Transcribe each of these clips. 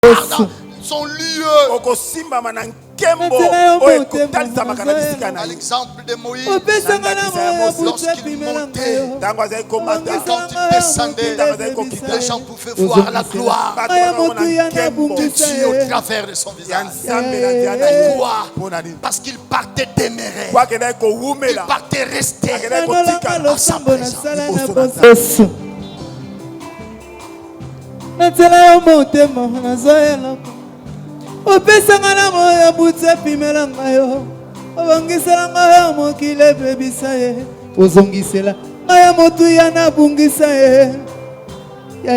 garde son lieu. À l'exemple de Moïse, lorsqu'il montait, quand il descendait, les gens pouvaient voir la gloire de Dieu au travers de son visage. Pourquoi? Parce qu'il partait demeurer. Il partait rester en sa présence. Opesanga na moyo butsa pimela ngayo obongisela ngayo mokile bebisa ye ozongisela ngayo motu ya na bungisa ye ya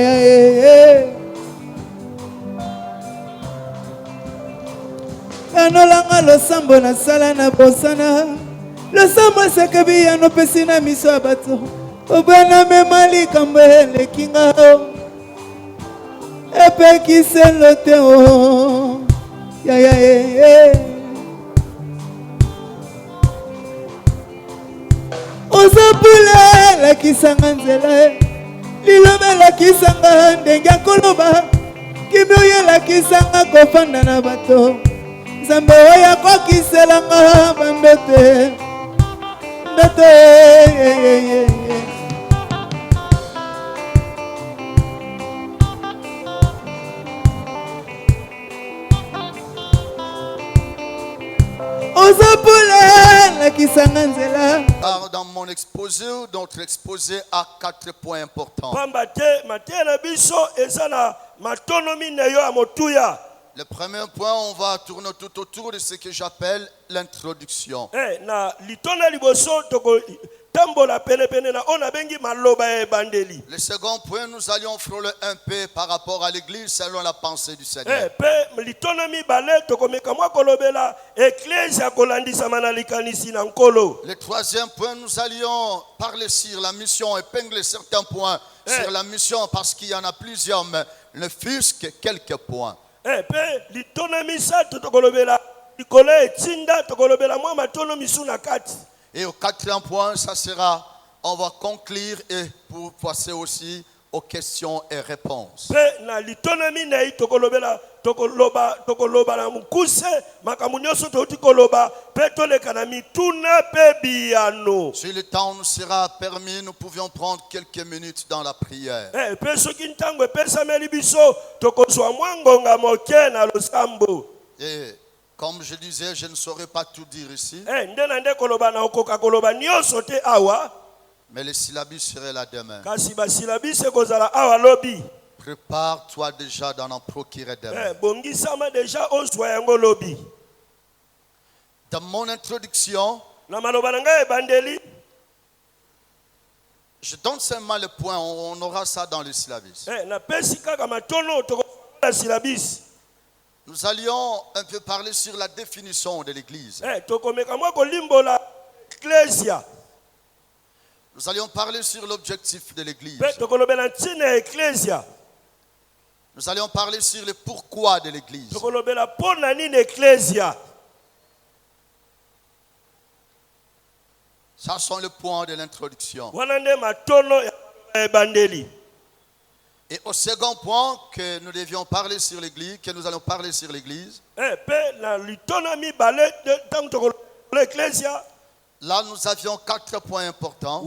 anolanga losambo na sala na bosana losambo sekebi ya nopesi na miso ya bato obana mema likambo eleki ngao epekiselo te o Ozapule la kisanga nzela lilobe la kisanga ndenge koloba kimyoye la kisanga kofanda na bato Zambe oya kwa kiselanga bandote ndote Dans mon exposé, notre exposé a 4 points importants. Le premier point, on va tourner tout autour de ce que j'appelle l'introduction. Le second point, nous allions frôler un peu par rapport à l'église selon la pensée du Seigneur. Le troisième point, nous allions parler sur la mission, épingler certains points sur la mission parce qu'il y en a plusieurs, mais ne fût-ce que quelques points. Et au quatrième point, ça sera, on va conclure et pour passer aussi aux questions et réponses. Si le temps nous sera permis, nous pouvions prendre quelques minutes dans la prière. Et comme je disais, je ne saurais pas tout dire ici. Mais le syllabus serait là demain. Prépare-toi déjà d'en en procurer demain. Dans mon introduction, je donne seulement le point, on aura ça dans le syllabus. Nous allions un peu parler sur la définition de l'église. Nous allions parler sur l'objectif de l'église. Nous allions parler sur le pourquoi de l'église. Ça sont les points de l'introduction. Et au second point que nous devions parler sur l'église, que nous allons parler sur l'église, là nous avions 4 points importants.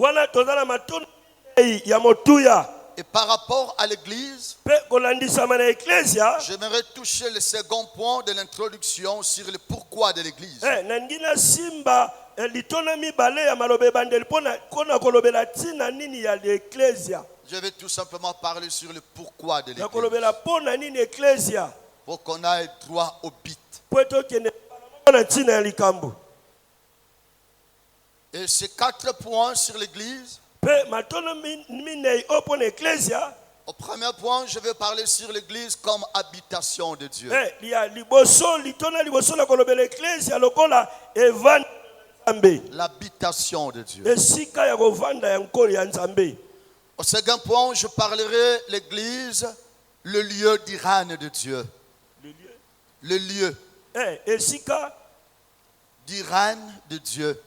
Et par rapport à l'église, j'aimerais toucher le second point de l'introduction sur le pourquoi de l'église. Je vais tout simplement parler sur le pourquoi de l'église. Pour qu'on aille droit au but. Et ces 4 points sur l'église. Au premier point, je vais parler sur l'église comme habitation de Dieu. L'habitation de Dieu. Au second point, je parlerai l'église, le lieu du règne de Dieu. Le lieu du règne de Dieu.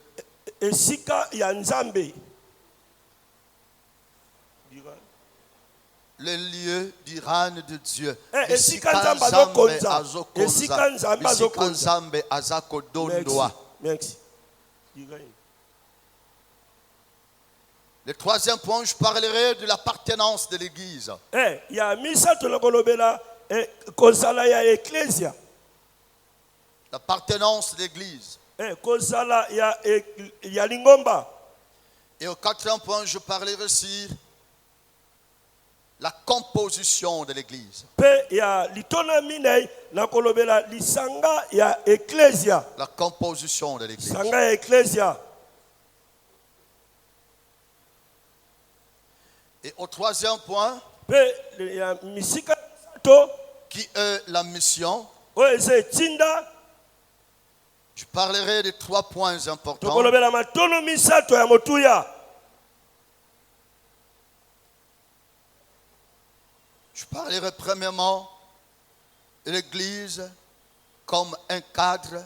le lieu du règne de Dieu. Merci. Le troisième point, je parlerai de l'appartenance de l'Église. L'appartenance de l'Église. Et au quatrième point, je parlerai aussi la composition de l'Église. La composition de l'Église. Et au troisième point, qui est la mission, je parlerai de 3 points importants. Je parlerai premièrement de l'Église comme un cadre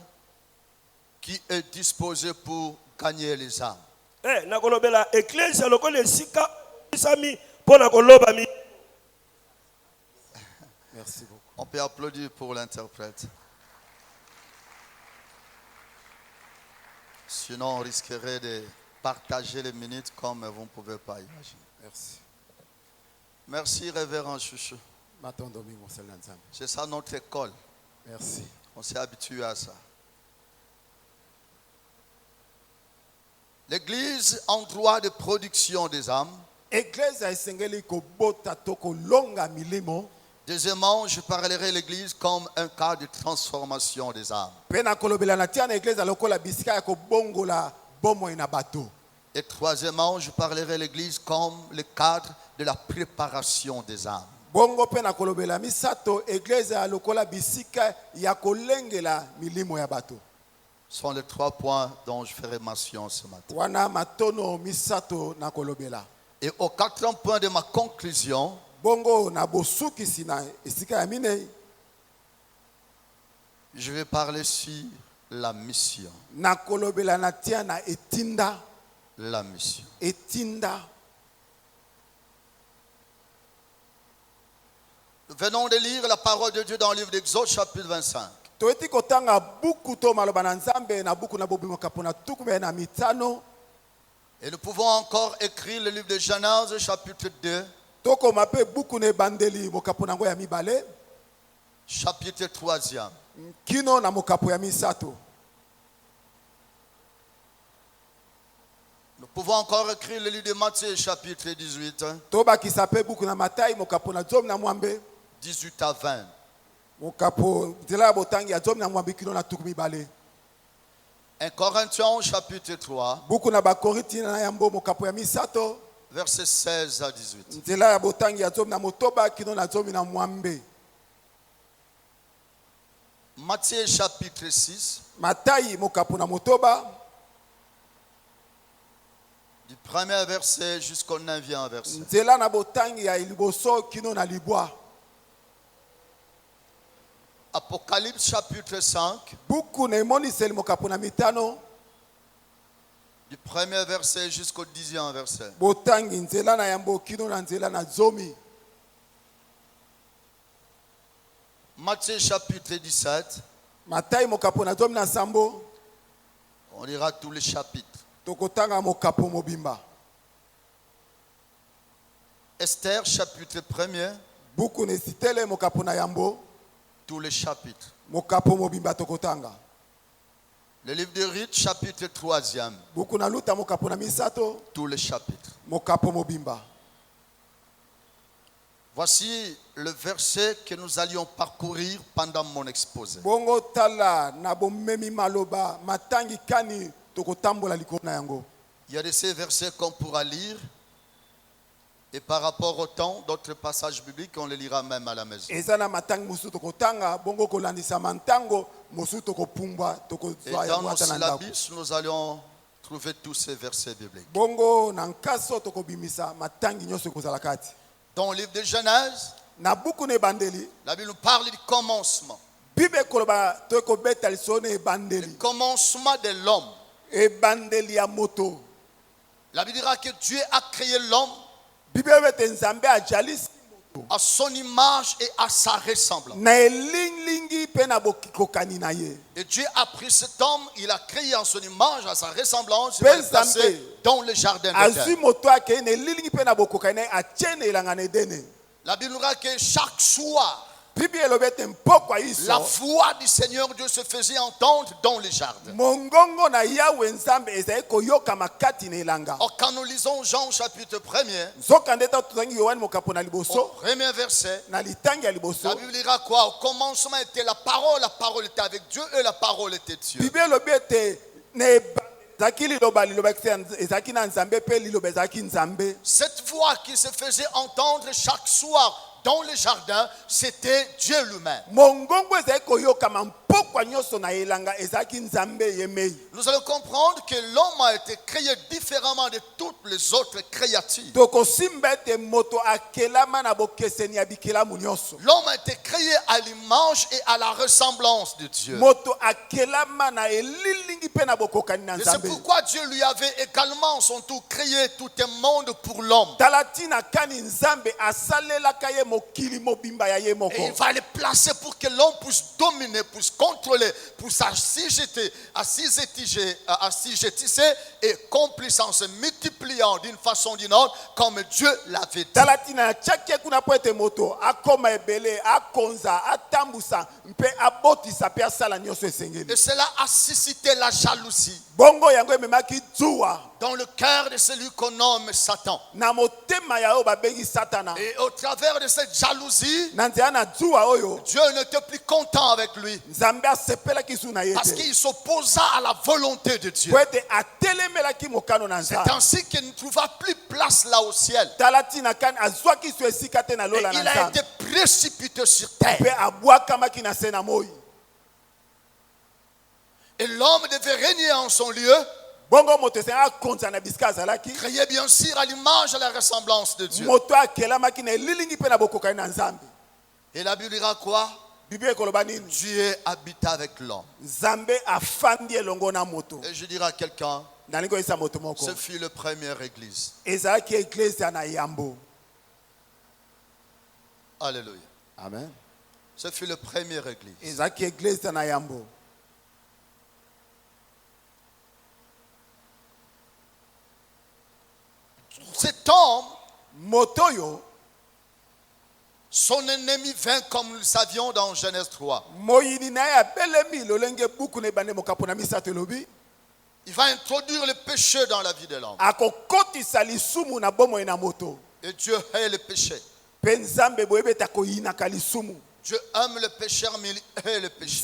qui est disposé pour gagner les âmes. Merci beaucoup. On peut applaudir pour l'interprète. Sinon, on risquerait de partager les minutes comme vous ne pouvez pas imaginer. Merci. Merci, révérend Chouchou. Maton Domingo Selanzam. C'est ça notre école. Merci. On s'est habitué à ça. L'Église, endroit de production des âmes. Deuxièmement, je parlerai de l'Église comme un cas de transformation des âmes. Et troisièmement, je parlerai de l'Église comme le cadre de la préparation des âmes. Ce sont les 3 points dont je ferai mention ce matin. Et au 4e point de ma conclusion, je vais parler sur la mission. La mission. Nous venons de lire la parole de Dieu dans le livre d'Exode, chapitre 25. Et nous pouvons encore écrire le livre de Genèse, chapitre 2. Chapitre 3e. Nous pouvons encore écrire le livre de Matthieu, chapitre 18. 18 à 20. Un Corinthiens, chapitre 3. Verset 16 à 18. Matthieu, chapitre 6. Du premier verset jusqu'au 9e verset. Apocalypse chapitre 5. Du premier verset jusqu'au 10e verset. Matthieu chapitre 17. On lira tous les chapitres. Esther chapitre 1er. Tous les chapitres. Le livre de Ruth chapitre 3e. Tous les chapitres. Voici le verset que nous allions parcourir pendant mon exposé. Il y a de ces versets qu'on pourra lire. Et par rapport au temps, d'autres passages bibliques, on les lira même à la maison. Et dans nos syllabus, nous allons trouver tous ces versets bibliques. Dans le livre de Genèse, la Bible nous parle du commencement. Le commencement de l'homme. La Bible dira que Dieu a créé l'homme à son image et à sa ressemblance. Et Dieu a pris cet homme, il a créé en son image, à sa ressemblance, il l'a placé dans le jardin d'Éden. La Bible nous dit que chaque soir, la voix du Seigneur Dieu se faisait entendre dans les jardins. Or, quand nous lisons Jean chapitre 1er, au premier verset, la Bible dira quoi? Au commencement était la parole était avec Dieu et la parole était Dieu. Cette voix qui se faisait entendre chaque soir dans le jardin, c'était Dieu lui-même. Nous allons comprendre que l'homme a été créé différemment de toutes les autres créatures. L'homme a été créé à l'image et à la ressemblance de Dieu. Et c'est pourquoi Dieu lui avait également son tour créé tout un monde pour l'homme. Et il va les placer pour que l'homme puisse dominer, puisse contrôler, puisse assujettisser et complice en se multipliant d'une façon ou d'une autre, comme Dieu l'avait dit. Et cela a suscité la jalousie dans le cœur de celui qu'on nomme Satan. Et au travers de cette jalousie, Dieu n'était plus content avec lui, parce qu'il s'opposa à la volonté de Dieu. C'est ainsi qu'il ne trouva plus place là au ciel. Et il a été précipité sur terre. Et l'homme devait régner en son lieu, créé bien sûr à l'image et à la ressemblance de Dieu. Et la Bible dira quoi? Dieu habite avec l'homme. Et je dirai à quelqu'un, ce fut la première église. Alléluia. Amen. Ce fut la première église. Cet homme, son ennemi vint, comme nous le savions dans Genèse 3. Il va introduire le péché dans la vie de l'homme. Et Dieu hait le péché. Dieu aime le péché, mais il hait le péché.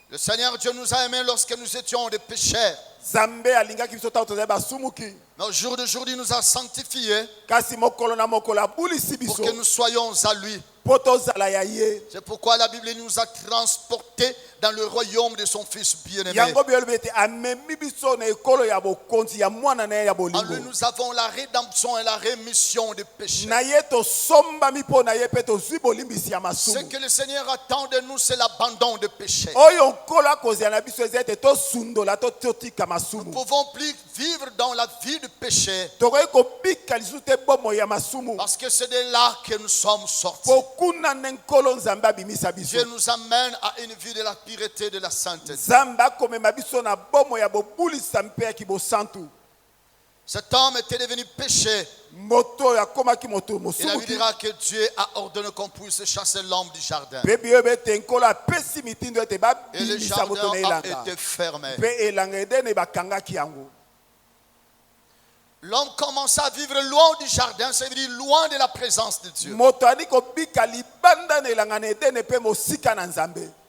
Le Seigneur Dieu nous a aimés lorsque nous étions des pécheurs. Mais au jour d'aujourd'hui, il nous a sanctifiés pour que nous soyons à lui. C'est pourquoi la Bible nous a transportés dans le royaume de son Fils bien-aimé. En lui, nous avons la rédemption et la rémission des péchés. Ce que le Seigneur attend de nous, c'est l'abandon des péchés. Nous ne pouvons plus vivre dans la vie du péché, parce que c'est de là que nous sommes sortis. Dieu nous amène à une vie de la pureté, de la sainteté. Cet homme était devenu péché. Et la Bible dira que Dieu a ordonné qu'on puisse chasser l'homme du jardin. Et le jardin a été fermé. L'homme commença à vivre loin du jardin, ça veut dire loin de la présence de Dieu.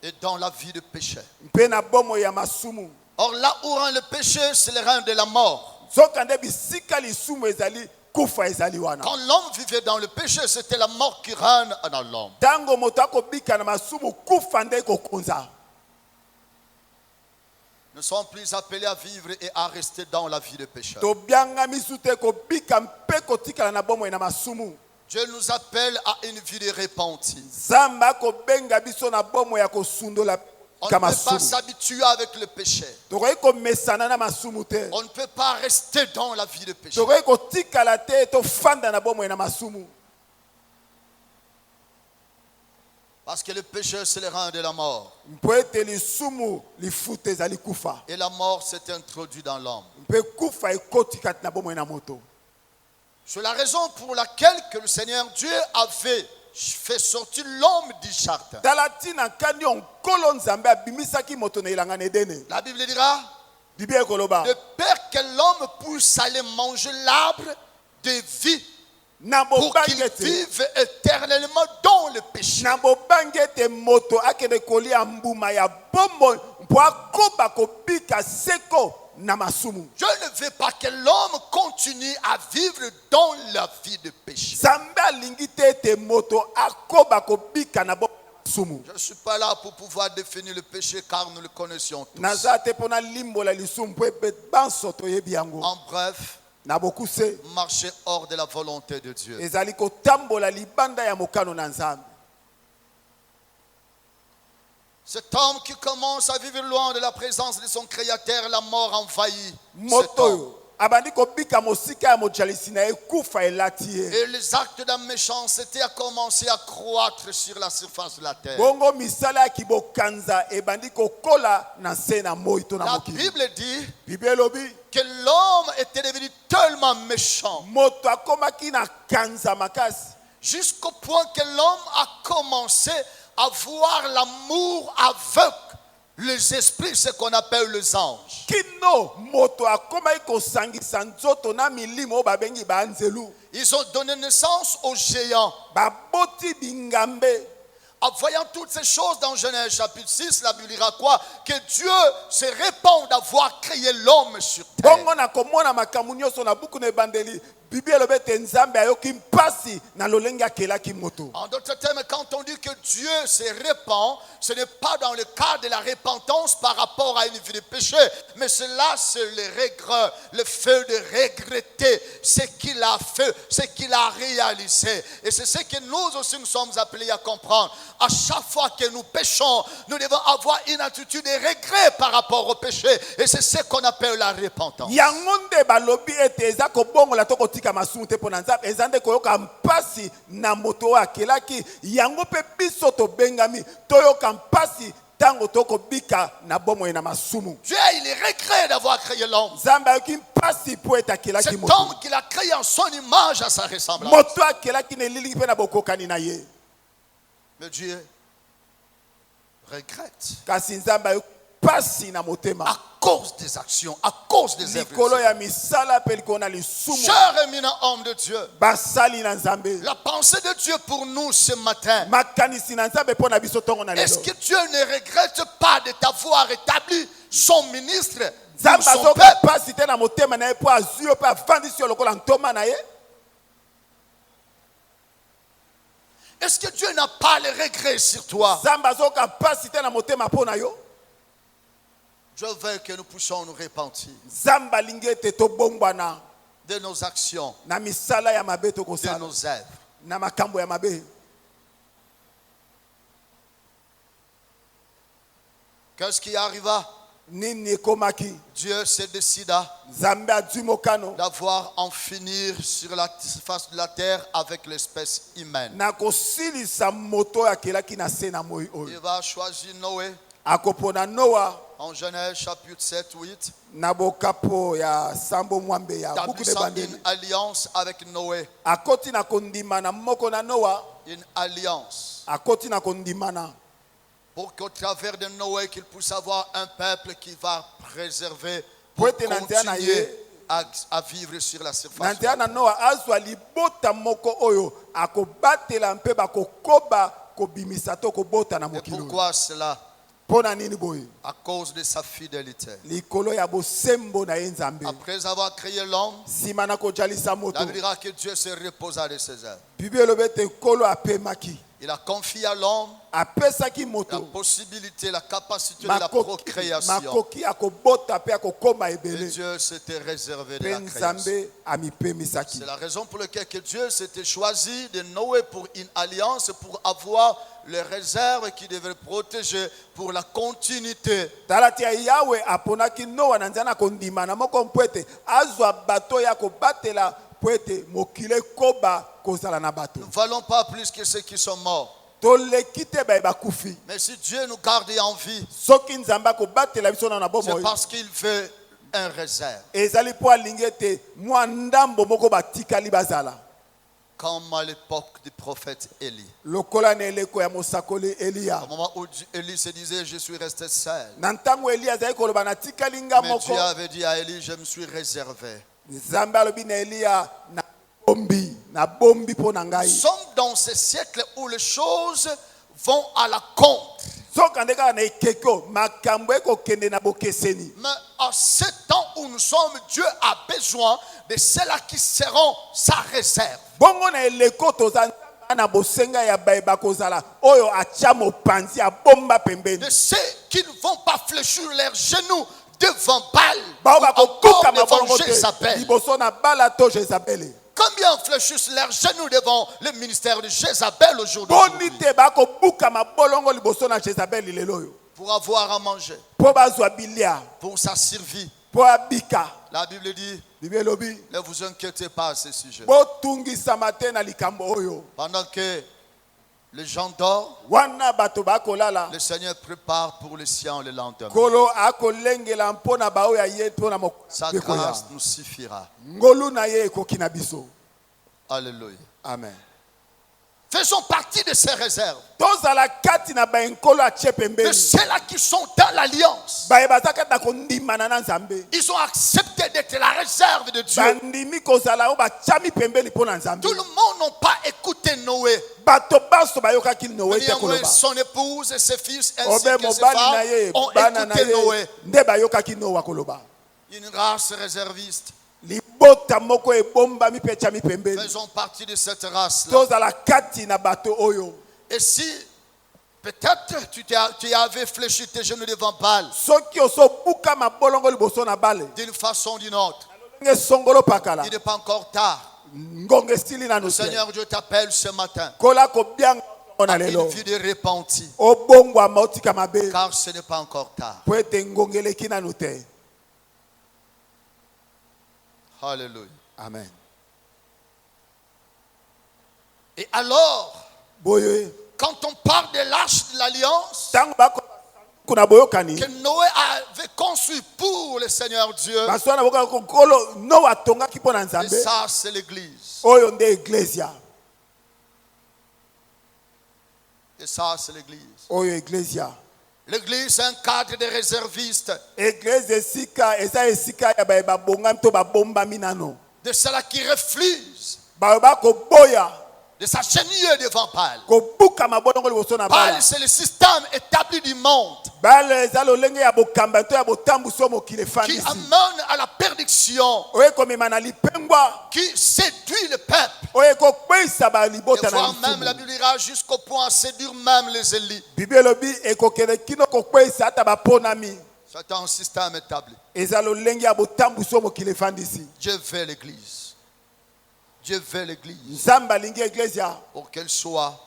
Et dans la vie de péché. Or là où rend le péché, c'est le règne de la mort. Quand l'homme vivait dans le péché, c'était la mort qui règne dans l'homme. Nous ne sommes plus appelés à vivre et à rester dans la vie de péché. Dieu nous appelle à une vie de repentie. On ne peut pas s'habituer avec le péché. On ne peut pas rester dans la vie de péché. Parce que le péché, c'est le rang de la mort. Et la mort s'est introduite dans l'homme. C'est la raison pour laquelle que le Seigneur Dieu avait fait sortir l'homme du jardin. La Bible dira de peur que l'homme puisse aller manger l'arbre de vie pour qu'il vive éternellement dans le péché. Je ne veux pas que l'homme continue à vivre dans la vie de péché. Je ne suis pas là pour pouvoir définir le péché car nous le connaissions tous. En bref, marcher hors de la volonté de Dieu. Cet homme qui commence à vivre loin de la présence de son Créateur, la mort envahit cet homme. Et les actes de méchanceté ont commencé à croître sur la surface de la terre. La Bible dit que l'homme était devenu tellement méchant jusqu'au point que l'homme a commencé à voir l'amour avec les esprits, ce qu'on appelle les anges. Ils ont donné naissance aux géants. En voyant toutes ces choses dans Genèse chapitre 6, la Bible dira quoi? Que Dieu se répand d'avoir créé l'homme sur terre. En d'autres termes, quand on dit que Dieu se répand, ce n'est pas dans le cadre de la repentance par rapport à une vie de péché, mais cela c'est le fait de regretter ce qu'il a fait, ce qu'il a réalisé. Et c'est ce que nous aussi nous sommes appelés à comprendre. À chaque fois que nous péchons, nous devons avoir une attitude de regret par rapport au péché. Et c'est ce qu'on appelle la repentance. Dieu, il regrette d'avoir créé l'homme. Cet homme qu'il a créé en son image, à sa ressemblance. Mais Dieu regrette. À cause des actions, à cause des œuvres. Cher éminent homme de Dieu, la pensée de Dieu pour nous ce matin, est-ce que Dieu ne regrette pas de t'avoir établi son ministre pour son peuple? Est-ce que Dieu n'a pas le regret sur toi? Je veux que nous puissions nous repentir de nos actions, de nos œuvres. Qu'est-ce qui arriva? Dieu se décida d'avoir en finir sur la face de la terre avec l'espèce humaine. Il va choisir Noé. En Genèse chapitre 7, 8. Établit une alliance avec Noé. Une alliance. Pour qu'au travers de Noé, qu'il puisse avoir un peuple qui va préserver, pour continuer à vivre sur la surface. Et pourquoi cela? À cause de sa fidélité. Après avoir créé l'homme, la Bible dira que Dieu se reposa de ses œuvres. Il a confié à l'homme la possibilité, la capacité de la procréation. Et Dieu s'était réservé de la création. C'est la raison pour laquelle Dieu s'était choisi de Noé pour une alliance, pour avoir les réserves qui devaient protéger pour la continuité. Nous ne valons pas plus que ceux qui sont morts. Mais si Dieu nous garde en vie, c'est parce qu'il veut un réserve. Comme à l'époque du prophète Élie. Au moment où Élie se disait, je suis resté seul. Mais Dieu avait dit à Élie, je me suis réservé. Nous sommes dans ce siècle où les choses vont à la contre. Mais à ce temps où nous sommes, Dieu a besoin de ceux-là qui seront sa réserve. De ceux qui ne vont pas fléchir leurs genoux devant Baal, encore devant Jézabel. Combien fléchissent leurs genoux devant le ministère de Jézabel aujourd'hui? Pour avoir à manger, pour sa survie. La Bible dit, ne vous inquiétez pas à ce sujet. Pendant que les gens dorment, le Seigneur prépare pour les siens le lendemain. Sa grâce nous suffira. Alléluia. Amen. Faisons partie de ces réserves. De ceux-là qui sont dans l'alliance. Ils ont accepté d'être la réserve de Dieu. Tout le monde n'a pas écouté Noé. Noé, son épouse et ses fils ainsi que ses femmes ont écouté Noé. Une race réserviste. Faisons partie de cette race-là. Et si peut-être tu avais fléchi tes genoux devant Baal, d'une façon ou d'une autre, il n'est pas encore tard. Le Seigneur Dieu t'appelle ce matin à une vie de repenti, car ce n'est pas encore tard. Alléluia. Amen. Et alors, quand on parle de l'arche de l'alliance que Noé avait conçu pour le Seigneur Dieu, et ça c'est l'église. Et ça c'est l'église. L'église c'est un cadre de réservistes. De ceux-là qui refusent de s'agenouiller devant Baal. Baal, c'est le système établi du monde qui amène à la perdition, qui séduit le peuple. Et voire même, la Bible ira jusqu'au point à séduire même les élites. C'est un système établi. Dieu veut l'église. Dieu veut l'église pour qu'elle soit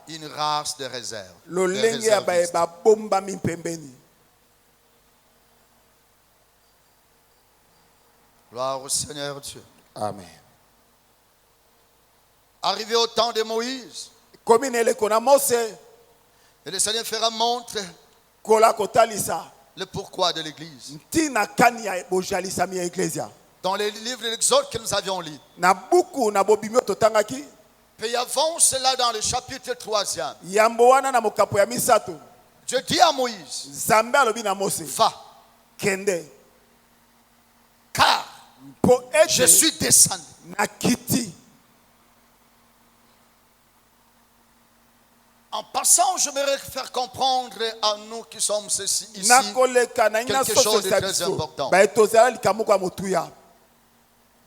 une race de réserve. Gloire au Seigneur Dieu. Amen. Arrivé au temps de Moïse, et le Seigneur fera montrer le pourquoi de l'église. Dans les livres de l'Exode que nous avions lus. Puis avant cela, dans le chapitre 3e, Dieu dit à Moïse, va, car je suis descendu. En passant, je voudrais faire comprendre à nous qui sommes ici quelque chose de très important.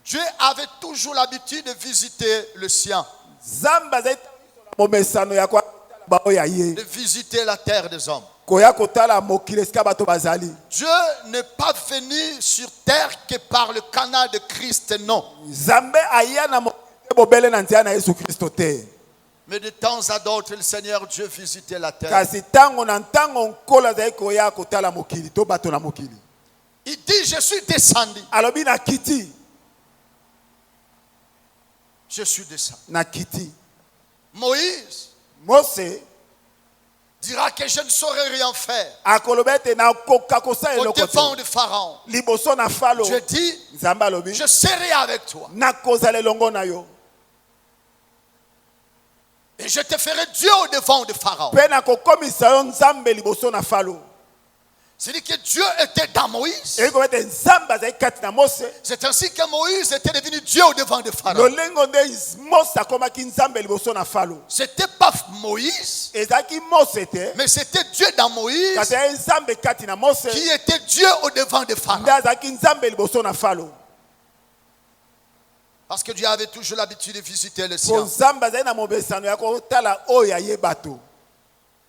Dieu avait toujours l'habitude de visiter le sien. de visiter la terre des hommes. Dieu n'est pas venu sur terre que par le canal de Christ, non. Mais de temps à d'autres, le Seigneur Dieu visitait la terre. Il dit, je suis descendu. Je suis descendu. Moïse dira que je ne saurais rien faire au devant de Pharaon. Dieu dit, je serai avec toi. Et je te ferai Dieu au devant de Pharaon. C'est-à-dire que Dieu était dans Moïse. C'est ainsi que Moïse était devenu Dieu au devant de Pharaon. C'était pas Moïse, mais c'était Dieu dans Moïse qui était Dieu au devant de Pharaon. Parce que Dieu avait toujours l'habitude de visiter les siens.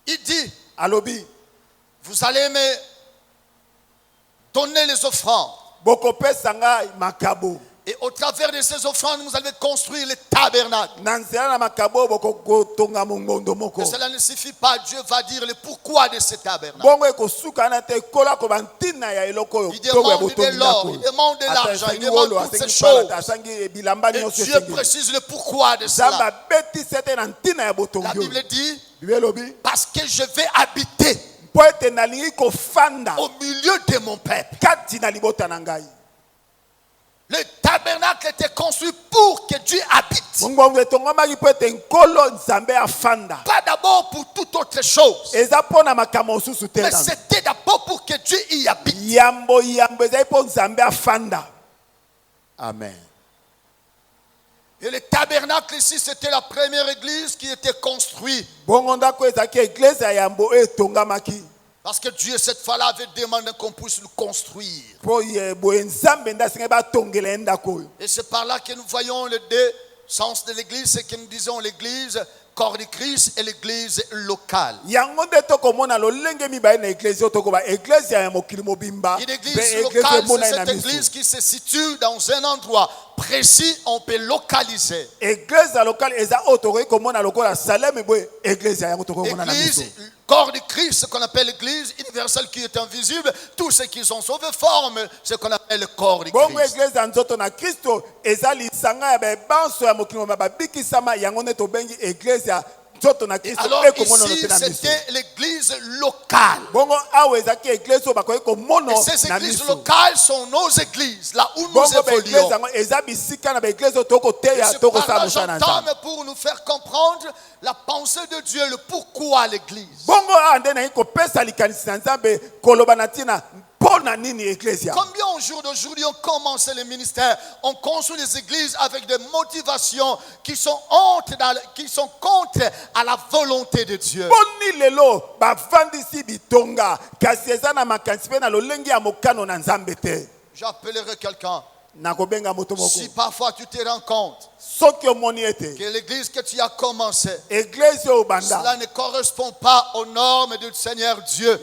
Il dit, vous allez me donner les offrandes. Et au travers de ces offrandes, vous allez construire le tabernacle. Et cela ne suffit pas. Dieu va dire le pourquoi de ce tabernacle. Il demande de l'or, il demande de l'argent, il demande toutes ces choses. Et Dieu précise le pourquoi de cela. La Bible dit, parce que je vais habiter au milieu de mon peuple. Le tabernacle était construit pour que Dieu habite. Pas d'abord pour toute autre chose. Mais c'était d'abord pour que Dieu y habite. Amen. Et le tabernacle ici, c'était la première église qui était construite. Parce que Dieu, cette fois-là, avait demandé qu'on puisse le construire. Et c'est par là que nous voyons les deux sens de l'église. C'est que nous disons l'église corps de Christ et l'église locale. Une église locale, c'est cette église qui se situe dans un endroit précis, on peut localiser. Église, corps de Christ, ce qu'on appelle l'église universelle qui est invisible, tous ceux qui sont sauvés forment ce qu'on appelle le corps de Christ. Alors ici, c'était l'église locale. Et ces églises locales sont nos églises, là où nous évoluons. Et c'est par là j'entame pour nous faire comprendre la pensée de Dieu, le pourquoi l'église. Combien au jour d'aujourd'hui on commence les ministères, on construit les églises avec des motivations qui sont contre à la volonté de Dieu. J'appellerai quelqu'un. Si parfois tu te rends compte que l'église que tu as commencée, cela ne correspond pas aux normes du Seigneur Dieu,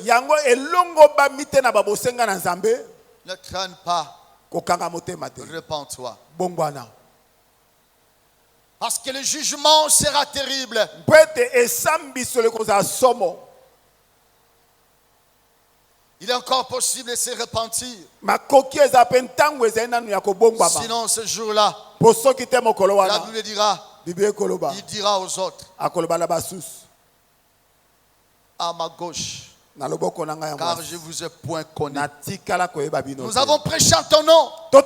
ne traîne pas, répands-toi. Parce que le jugement sera terrible. Il est encore possible de se repentir. Sinon, ce jour-là, la Bible dira, il dira aux autres, à ma gauche, car je vous ai point connu. Nous avons prêché en ton nom. Nous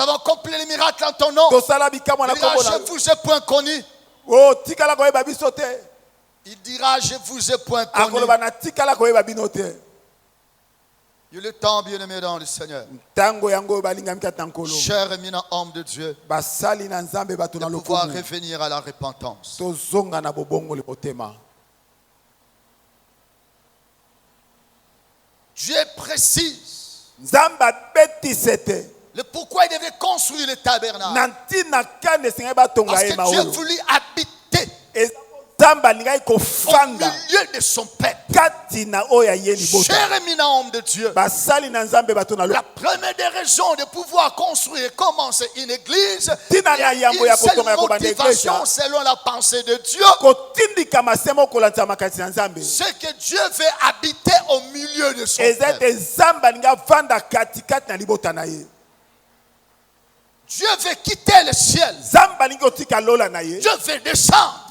avons accompli les miracles en ton nom. Il dira, je vous ai point connu. Il dira, je vous ai point connu. Il est le temps, bien-aimé dans le Seigneur, cher éminent homme de Dieu, de pouvoir revenir à la repentance. Dieu précise le pourquoi il devait construire le tabernacle. Parce que Dieu voulait habiter au milieu de son peuple. Cher éminent homme de Dieu, la première des raisons de pouvoir construire et commencer une église, il y a une seule motivation selon la pensée de Dieu. C'est que Dieu veut habiter au milieu de son peuple. Dieu veut quitter le ciel. Dieu veut descendre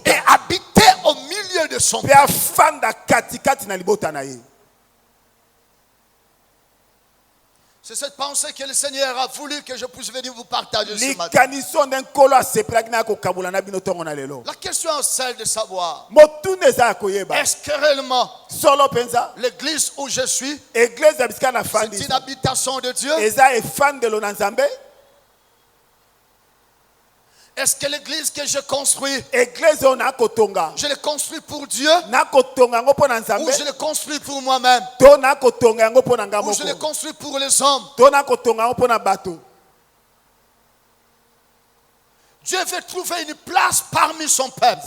et habiter au milieu de son peuple. C'est cette pensée que le Seigneur a voulu que je puisse venir vous partager ce matin. La question est celle de savoir, est-ce que réellement l'église où je suis, c'est une habitation de Dieu? Est-ce que l'église que je construis, je l'ai construit pour Dieu, ou je l'ai construit pour moi-même, ou je l'ai construit pour les hommes? Dieu veut trouver une place parmi son peuple.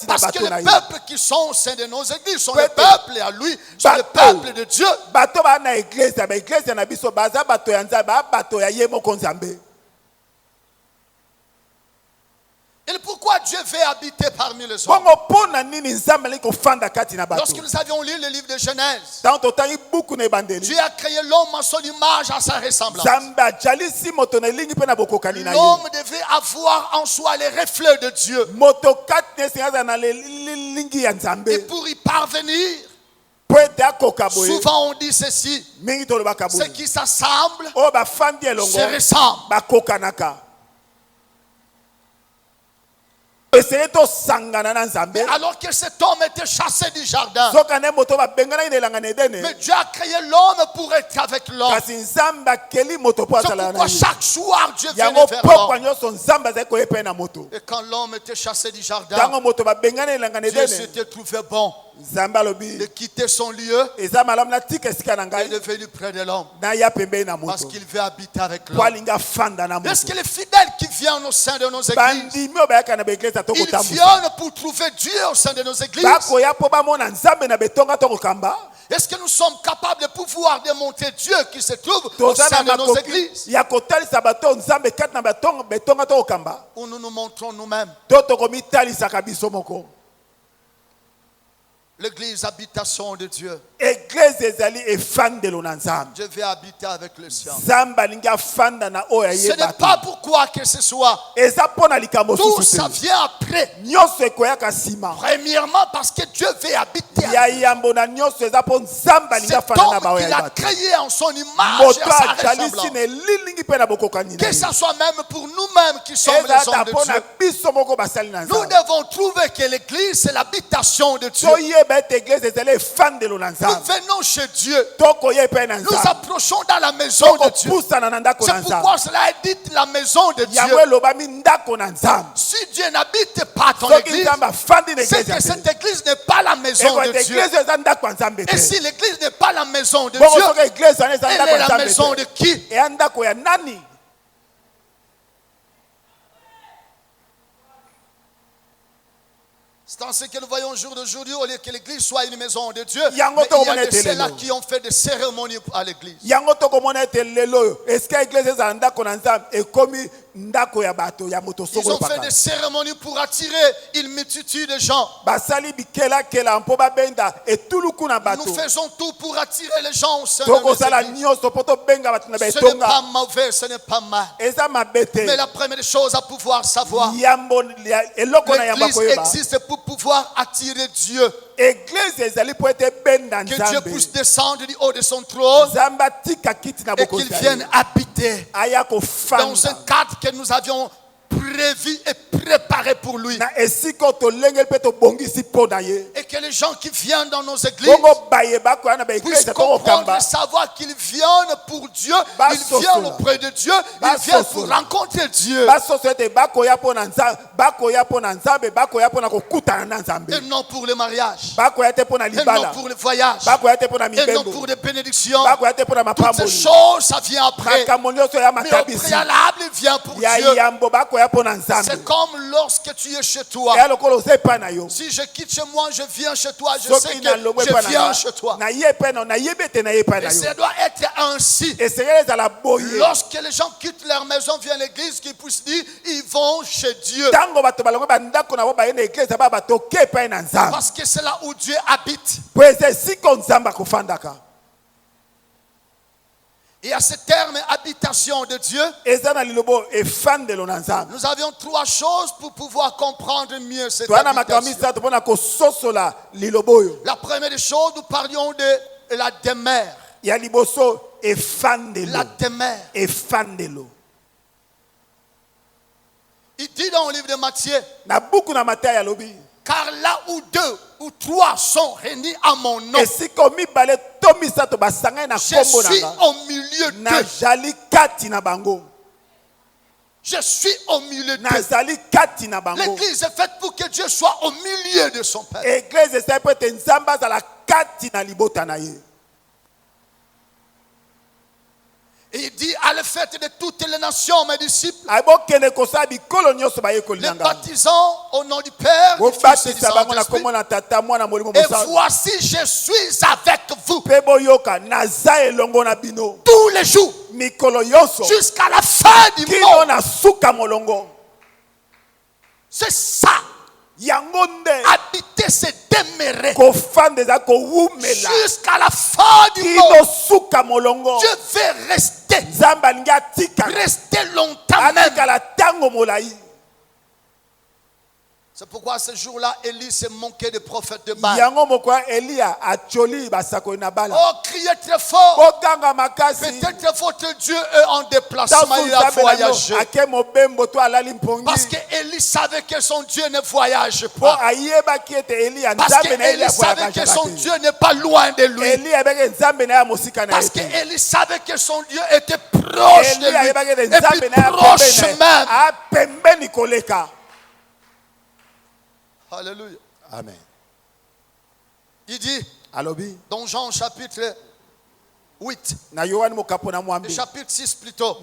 Parce que les peuples qui sont au sein de nos églises sont les peuples à lui, sont les peuples de Dieu. Et pourquoi Dieu veut habiter parmi les hommes? Lorsque nous avions lu le livre de Genèse, Dieu a créé l'homme à son image, à sa ressemblance. L'homme devait avoir en soi les reflets de Dieu. Et pour y parvenir, souvent on dit ceci: ceux qui s'assemblent se ressemblent. Mais alors que cet homme était chassé du jardin, mais Dieu a créé l'homme pour être avec l'homme. C'est pourquoi chaque soir Dieu venait vers l'homme. Et quand l'homme était chassé du jardin, Dieu s'était trouvé bon de quitter son lieu et de venir près de l'homme, parce qu'il veut habiter avec l'homme. Est-ce que les fidèles qui viennent au sein de nos églises, ils viennent pour trouver Dieu au sein de nos églises? Est-ce que nous sommes capables de pouvoir démontrer Dieu qui se trouve au sein de nos églises? Ou nous nous montrons nous-mêmes? L'église, habitation de Dieu. Dieu veut habiter avec le sien. Ce n'est pas pourquoi que ce soit. Tout ça vient après. Premièrement, parce que Dieu veut habiter avec nous. Cet homme qu'il a créé en son image et à sa ressemblance. Que ce soit même pour nous-mêmes qui sommes les hommes de Dieu. Nous devons trouver que l'église, c'est l'habitation de Dieu. Nous venons chez Dieu. Nous approchons dans la maison de Dieu. C'est pourquoi cela est dit la maison de Dieu. Si Dieu n'habite pas ton église, c'est que cette église n'est pas la maison de Dieu. Et si l'église n'est pas la maison de Dieu, elle est la maison de qui? C'est dans ce que nous voyons au jour d'aujourd'hui, au lieu que l'église soit une maison de Dieu, mais il y a de ceux-là qui ont fait des cérémonies à l'église. Ils ont fait des cérémonies pour attirer une multitude de gens. Nous faisons tout pour attirer les gens au sein de nos églises. Ce n'est pas mauvais, ce n'est pas mal. Mais la première chose à pouvoir savoir, l'église existe pour pouvoir attirer Dieu. Que Dieu puisse descendre du haut de son trône et qu'il vienne habiter dans un cadre que nous avions prévu et préparé pour lui. Et que les gens qui viennent dans nos églises puissent comprendre et savoir qu'ils viennent pour Dieu, ils viennent auprès de Dieu, ils viennent pour rencontrer Dieu. Et non pour le mariage, et non pour le voyage, et non pour les bénédictions. Toutes ces choses, ça vient après. Mais au préalable, il vient pour Dieu. C'est comme même lorsque tu es chez toi. Si je quitte chez moi, je viens chez toi, je sais que je viens chez toi. Et ça doit être ainsi. Lorsque les gens quittent leur maison, viennent à l'église, qu'ils puissent dire, ils vont chez Dieu. Parce que c'est là où Dieu habite. Et à ce terme habitation de Dieu, nous avions 3 choses pour pouvoir comprendre mieux cette habitation. La première des choses, nous parlions de la demeure. La demeure. Il dit dans le livre de Matthieu, car là où 2 ou 3 sont réunis à mon nom, je suis au milieu d'eux. Je suis au milieu d'eux. L'église est faite pour que Dieu soit au milieu de son peuple. Et il dit à la fête de toutes les nations, mes disciples, les baptisant au nom du Père, du Fils et du Saint-Esprit. Et voici, je suis avec vous tous les jours jusqu'à la fin du monde. C'est ça. Habiter, c'est demeurer jusqu'à la fin du monde. Dieu veut rester longtemps même. C'est pourquoi ce jour-là, Élie s'est manqué de prophète de Baal. Oh, criez très fort. Peut-être votre Dieu est en déplacement, il a voyagé. Parce que Élie savait que son Dieu ne voyage pas. Parce que Élie savait que son Dieu n'est pas loin de lui. Parce que Élie savait que son Dieu était proche de lui. Et puis proche même. Alléluia. Amen. Il dit dans Jean chapitre 8 et chapitre 6 plutôt,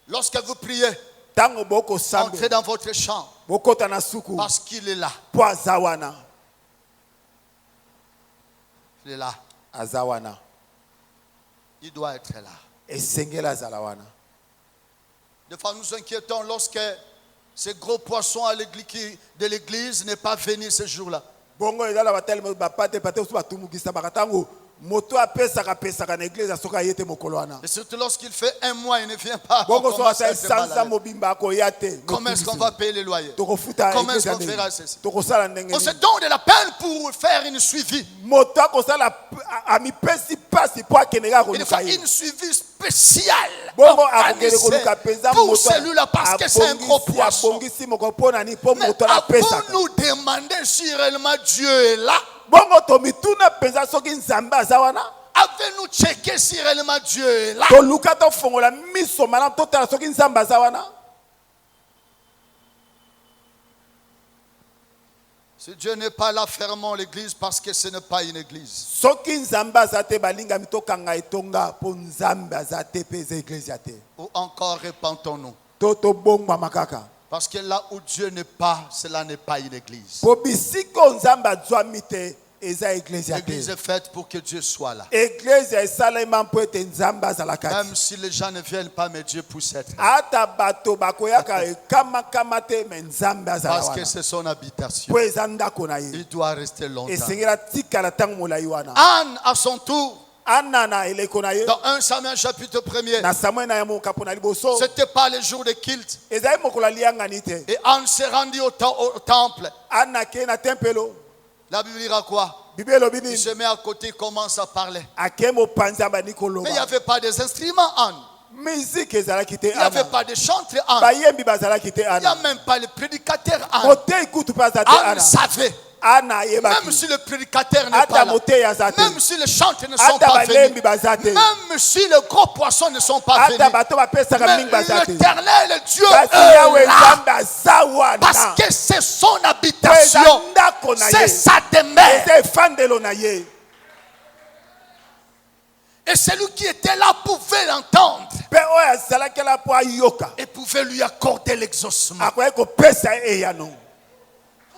lorsque vous priez, entrez dans votre chambre parce qu'il est là. Il est là. Il doit être là. Des fois nous inquiétons lorsque ce gros poisson de l'église n'est pas venu ce jour-là. Et surtout lorsqu'il fait 1 mois, il ne vient pas. Comment est-ce qu'on va payer les loyers? Comment est-ce qu'on fera ceci? On se donne de la peine pour faire une suivi. Il faut une suivi spéciale organisée pour celui-là parce que c'est un gros poisson. Mais avons-nous demandé si réellement Dieu est là? Avez-nous checké si réellement Dieu est là? Si Dieu n'est pas là, fermons l'église parce que ce n'est pas une église. Ou encore répentons-nous. Parce que là où Dieu n'est pas, cela n'est pas une église. L'église est faite pour que Dieu soit là. Même si les gens ne viennent pas, mais Dieu puisse être là. Parce que c'est son habitation. Il doit rester longtemps. Anne, à son tour, dans 1 Samuel chapitre 1er, c'était pas le jour de culte. Et Anne s'est rendue au temple. La Bible dira quoi? Il se met à côté, il commence à parler. Mais il n'y avait pas des instruments, Anne. Il n'y avait pas de chanteur, Anne. Il n'y a même pas le prédicateur, Anne. Anne savait. Même si le prédicateur n'est pas là, même si les chanteurs ne sont pas venus, même si les gros poissons ne sont pas venus, mais l'Éternel Dieu est là parce que c'est son habitation, c'est sa demeure. Et celui qui était là pouvait l'entendre et pouvait lui accorder l'exaucement.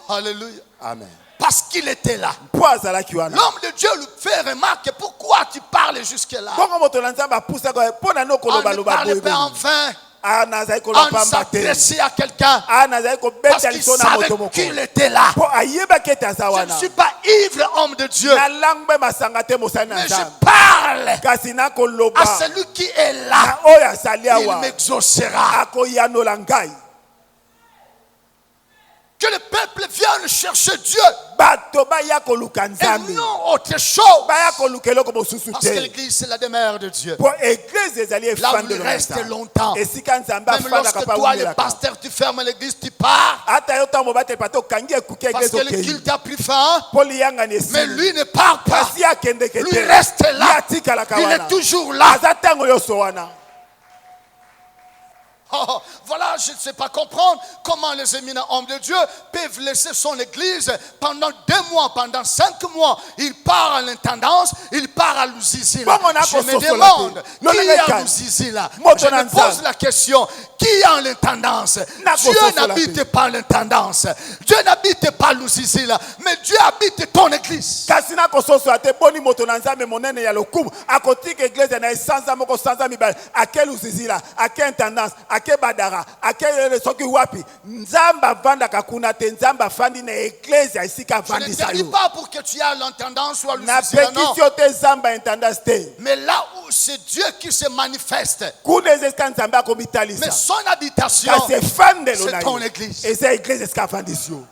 Alléluia. Amen. Parce qu'il était là. L'homme de Dieu lui fait remarquer pourquoi tu parles jusque-là. On ne parle pas en vain. On s'adressait à quelqu'un parce qu'il savait qu'il était là. Je ne suis pas ivre, homme de Dieu, mais je parle à celui qui est là. Il m'exaucera. Que le peuple vienne chercher Dieu et non autre chose. Parce que l'église c'est la demeure de Dieu. Là où il reste longtemps. Même lorsque toi le pasteur tu fermes l'église, tu pars. Parce que le culte a pris fin. Mais lui ne part pas. Lui reste là. Il est toujours là. Oh, voilà, je ne sais pas comprendre comment les éminents hommes de Dieu peuvent laisser son église pendant 2 mois, pendant 5 mois. Il part à l'intendance, il part à Lusizila. Je me demande, qui est à Lusizila? Je me pose la question, qui est en l'intendance? Dieu n'habite pas l'intendance. Dieu n'habite pas Lusizila, mais Dieu habite ton église. Badara akele soki wapi nzamba vanda kakuna te nzamba fandi na ecclesia isika vandi sayo. Je ne dis pas pour que tu aies l'entendance ou à l'usisila, non. Mais là où c'est Dieu qui se manifeste. Mais son habitation c'est ton église. Et c'est église esika vandi sio.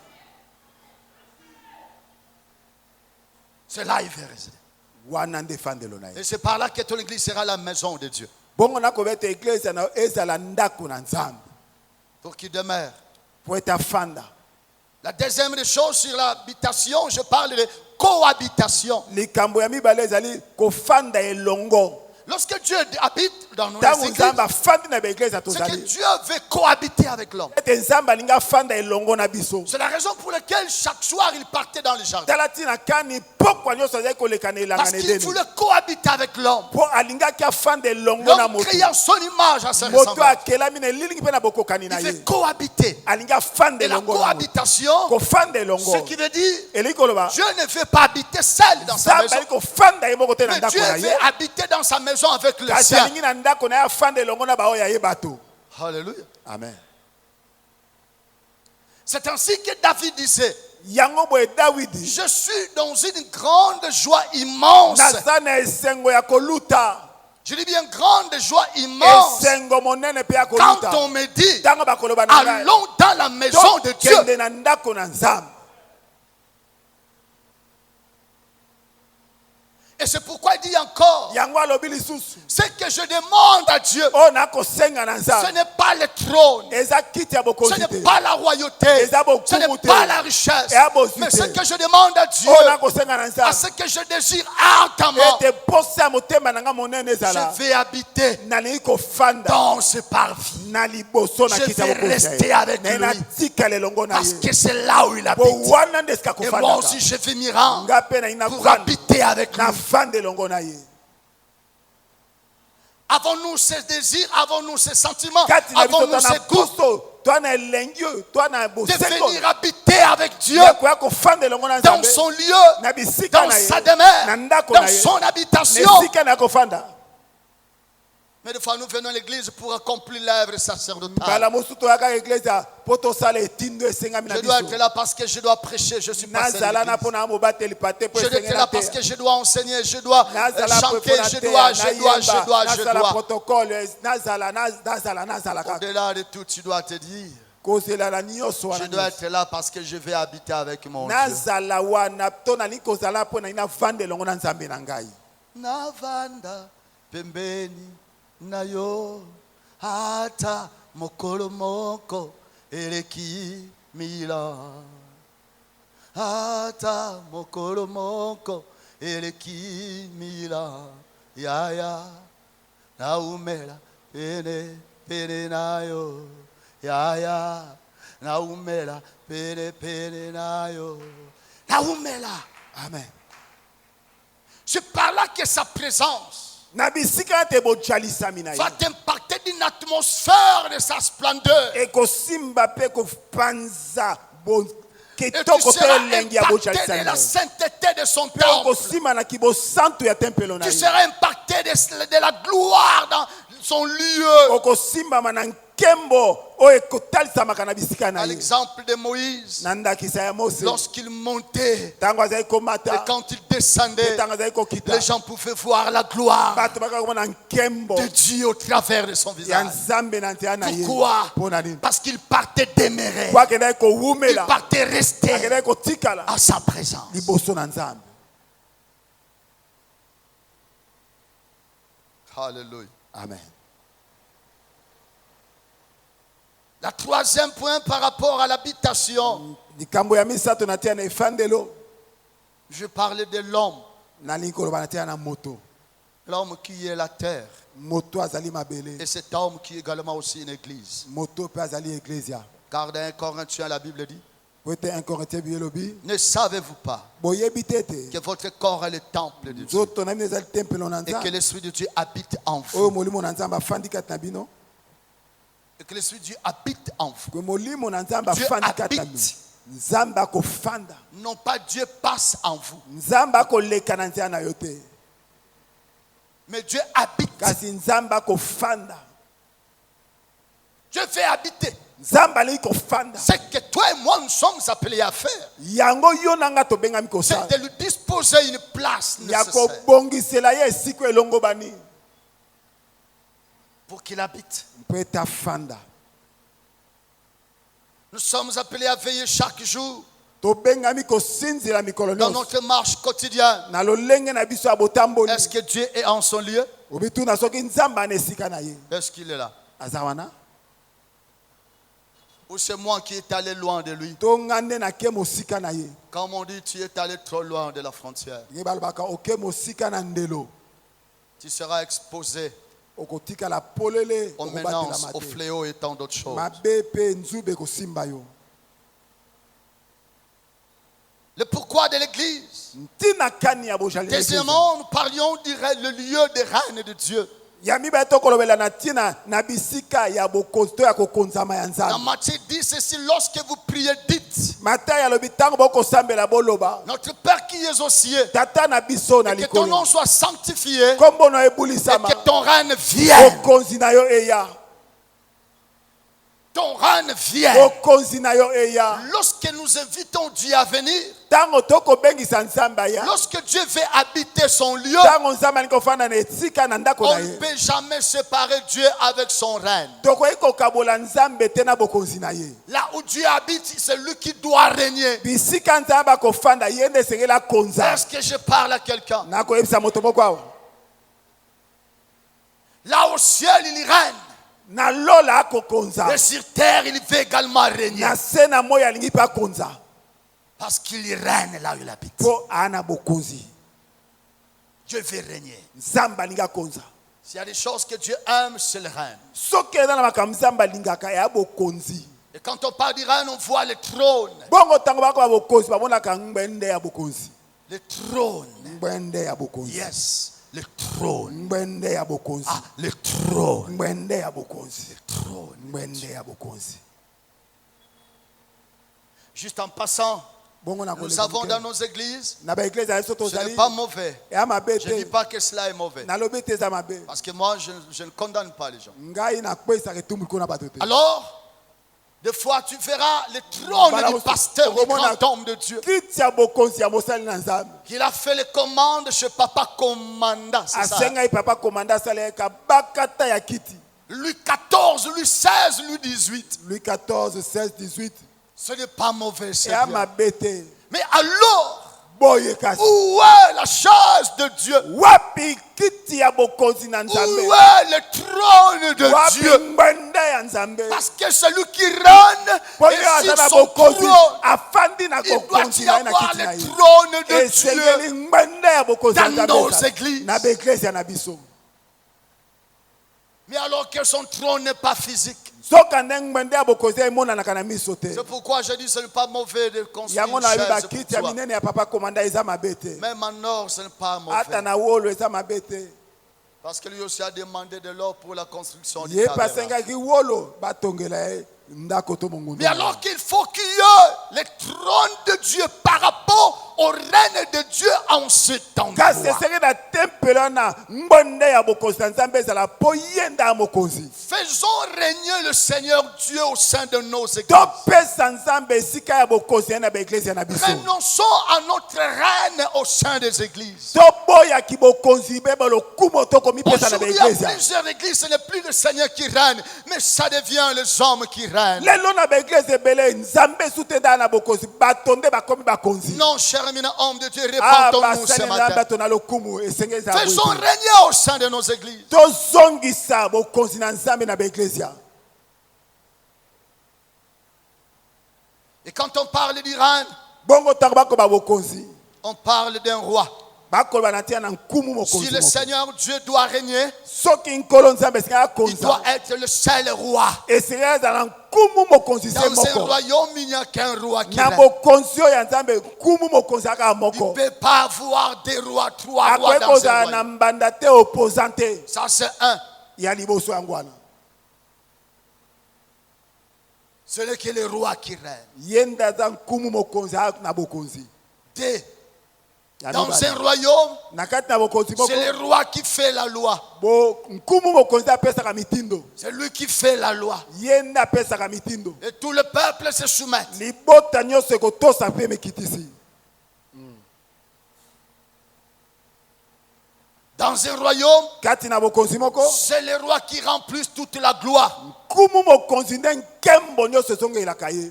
C'est là il veut résider. Et c'est par là que ton église sera la maison de Dieu. Pour qu'il demeure. La deuxième des choses sur l'habitation, je parle de cohabitation. Lorsque Dieu habite dans nos églises, c'est que Dieu veut cohabiter avec l'homme. C'est la raison pour laquelle chaque soir il partait dans le jardin. Parce qu'il voulait cohabiter avec l'homme. L'homme créant son image à sa ressemblance. Il veut cohabiter. Et la cohabitation, ce qui veut dire, Dieu ne veut pas habiter seul dans sa maison. Mais Dieu veut habiter dans sa maison avec le sien. Alléluia. Amen. C'est ainsi que David disait, je suis dans une grande joie immense. Je dis bien grande joie immense quand on me dit allons dans la maison de Dieu. Et c'est pourquoi il dit encore, ce que je demande à Dieu, ce n'est pas le trône, ce n'est pas la royauté, ce n'est pas la richesse, mais ce que je demande à Dieu, à ce que je désire ardemment, je vais habiter dans ce parvis. Je vais rester avec lui, parce que c'est là où il habite. Et moi aussi je vais m'y rendre pour habiter avec lui. Avons-nous ces désirs, avons-nous ces sentiments, avons-nous ces goûts de venir habiter avec Dieu dans son lieu, dans sa demeure, dans son habitation? Mais des fois nous venons à l'église pour accomplir l'œuvre sacerdotale. Je dois être là parce que je dois prêcher, je suis passé à l'église. Je dois être là parce que je dois enseigner, je dois chanter, je dois. Au-delà de tout, tu dois te dire, je dois être là parce que je vais habiter avec mon Dieu. Navanda pembeni nayo hata mokolo moko eleki mila, hata mokolo moko eleki mila, yaya naumela pene pene nayo, yaya naumela pene pene nayo, naumela. Amen. C'est par là que sa présence va t'impacter d'une atmosphère de sa splendeur. Et tu seras impacté de la sainteté de son temple. Tu seras impacté de la gloire dans son lieu. À l'exemple de Moïse, lorsqu'il montait et quand il descendait, les gens pouvaient voir la gloire de Dieu au travers de son visage. Pourquoi? Parce qu'il partait demeurer. Il partait rester à sa présence. Alléluia. Amen. La troisième point par rapport à l'habitation. Je parlais de l'homme. L'homme qui est la terre. Et cet homme qui est également aussi une église. Car dans 1 Corinthiens, la Bible dit: ne savez-vous pas que votre corps est le temple de Dieu et que l'Esprit de Dieu habite en vous? Et que l'Esprit de Dieu habite en vous. Dieu habite. Non pas Dieu passe en vous. Mais Dieu habite. Dieu fait habiter. C'est que toi et moi nous sommes appelés à faire. C'est de lui disposer une place nécessaire pour qu'il habite. Nous sommes appelés à veiller chaque jour dans notre marche quotidienne. Est-ce que Dieu est en son lieu? Est-ce qu'il est là? Ou c'est moi qui est allé loin de lui? Comme on dit, tu es allé trop loin de la frontière. Tu seras exposé aux menaces, aux fléaux et tant d'autres choses. Le pourquoi de l'église. Deuxièmement, nous parlions du lieu de règne de Dieu. Dans Matthieu 10, ceci, lorsque vous priez, dites: notre Père qui es aux cieux, et que ton nom soit sanctifié, et que ton règne vienne. Ton règne vienne. Lorsque nous invitons Dieu à venir, lorsque Dieu veut habiter son lieu, on ne peut jamais séparer Dieu avec son règne. Là où Dieu habite, c'est lui qui doit régner. Est-ce que je parle à quelqu'un? Là au ciel, il règne. Et sur terre, il veut également régner. Parce qu'il règne là où il habite. Dieu veut régner. S'il y a des choses que Dieu aime, c'est le règne. Et quand on parle du règne, on voit le trône. Le trône. Yes. Le trône. Ah, le trône. Juste en passant, nous avons dans nos églises, ce n'est pas mauvais. Je ne dis pas que cela est mauvais. Parce que moi, je ne condamne pas les gens. Alors, des fois, tu verras le trône du pasteur, du grand homme de Dieu. Il a fait les commandes chez Papa Commanda. C'est ça. Louis XIV, Louis XVI, Louis XVIII. Louis XIV, 16, 18. Ce n'est pas mauvais, c'est bien. Mais alors, où est la chaise de Dieu? Où est le trône de Dieu? Parce que celui qui règne est sur son trône. Il doit y avoir le trône de Dieu dans nos églises. Mais alors que son trône n'est pas physique. C'est pourquoi je dis que ce n'est pas mauvais de construire une chaise pour toi. Même en or, ce n'est pas mauvais. Parce que lui aussi a demandé de l'or pour la construction du tabernacle. Mais alors qu'il faut qu'il y ait le trône de Dieu par rapport au règne de Dieu en ce temps. Faisons régner le Seigneur Dieu au sein de nos églises. Renonçons à notre règne au sein des églises. Aujourd'hui, à plusieurs églises, ce n'est plus le Seigneur qui règne, mais ça devient les hommes qui règnent. Non, cher homme de Dieu, répondons-nous ce matin. Faisons régner au sein de nos églises. Et quand on parle du règne, on parle d'un roi. Si le Seigneur Dieu doit régner, il doit être le seul roi. Dans un royaume, il n'y a qu'un roi qui règne. Il ne peut pas avoir des rois, trois rois dans un royaume. Ça c'est un. Ce n'est que le roi qui règne. Deux. Dans un royaume, c'est le roi qui fait la loi. C'est lui qui fait la loi. Et tout le peuple se soumet. Dans un royaume, c'est le roi qui remplit toute la gloire.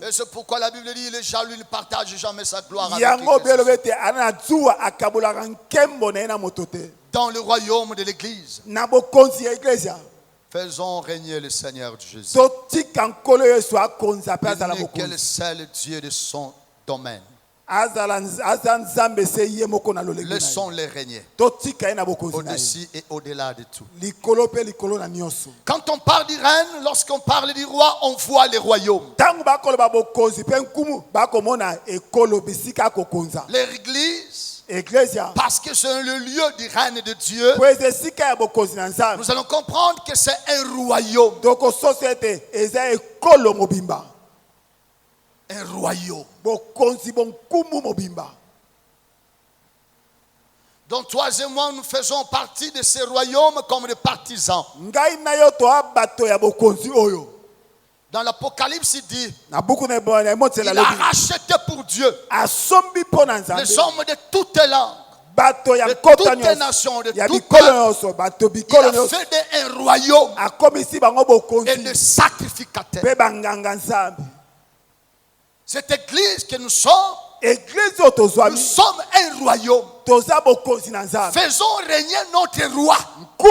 Et c'est pourquoi la Bible dit les jaloux ne partagent jamais sa gloire avec dans le royaume de l'église. Faisons régner le Seigneur Jésus. Il n'est que le seul Dieu de son domaine. Laissons-les régner au-dessus et au-delà de tout. Quand on parle du règne, lorsqu'on parle du roi, on voit les royaumes. L'église, parce que c'est le lieu du règne de Dieu, nous allons comprendre que c'est un royaume. Un royaume. Donc toi et moi, nous faisons partie de ces royaumes comme des partisans. Dans l'Apocalypse, il dit, il a racheté pour Dieu les hommes de toutes langues, de toutes nations, de toutes peuples. Il a fait un royaume et des sacrificateurs. Cette église que nous sommes, nous sommes un royaume. Faisons régner notre roi. Mais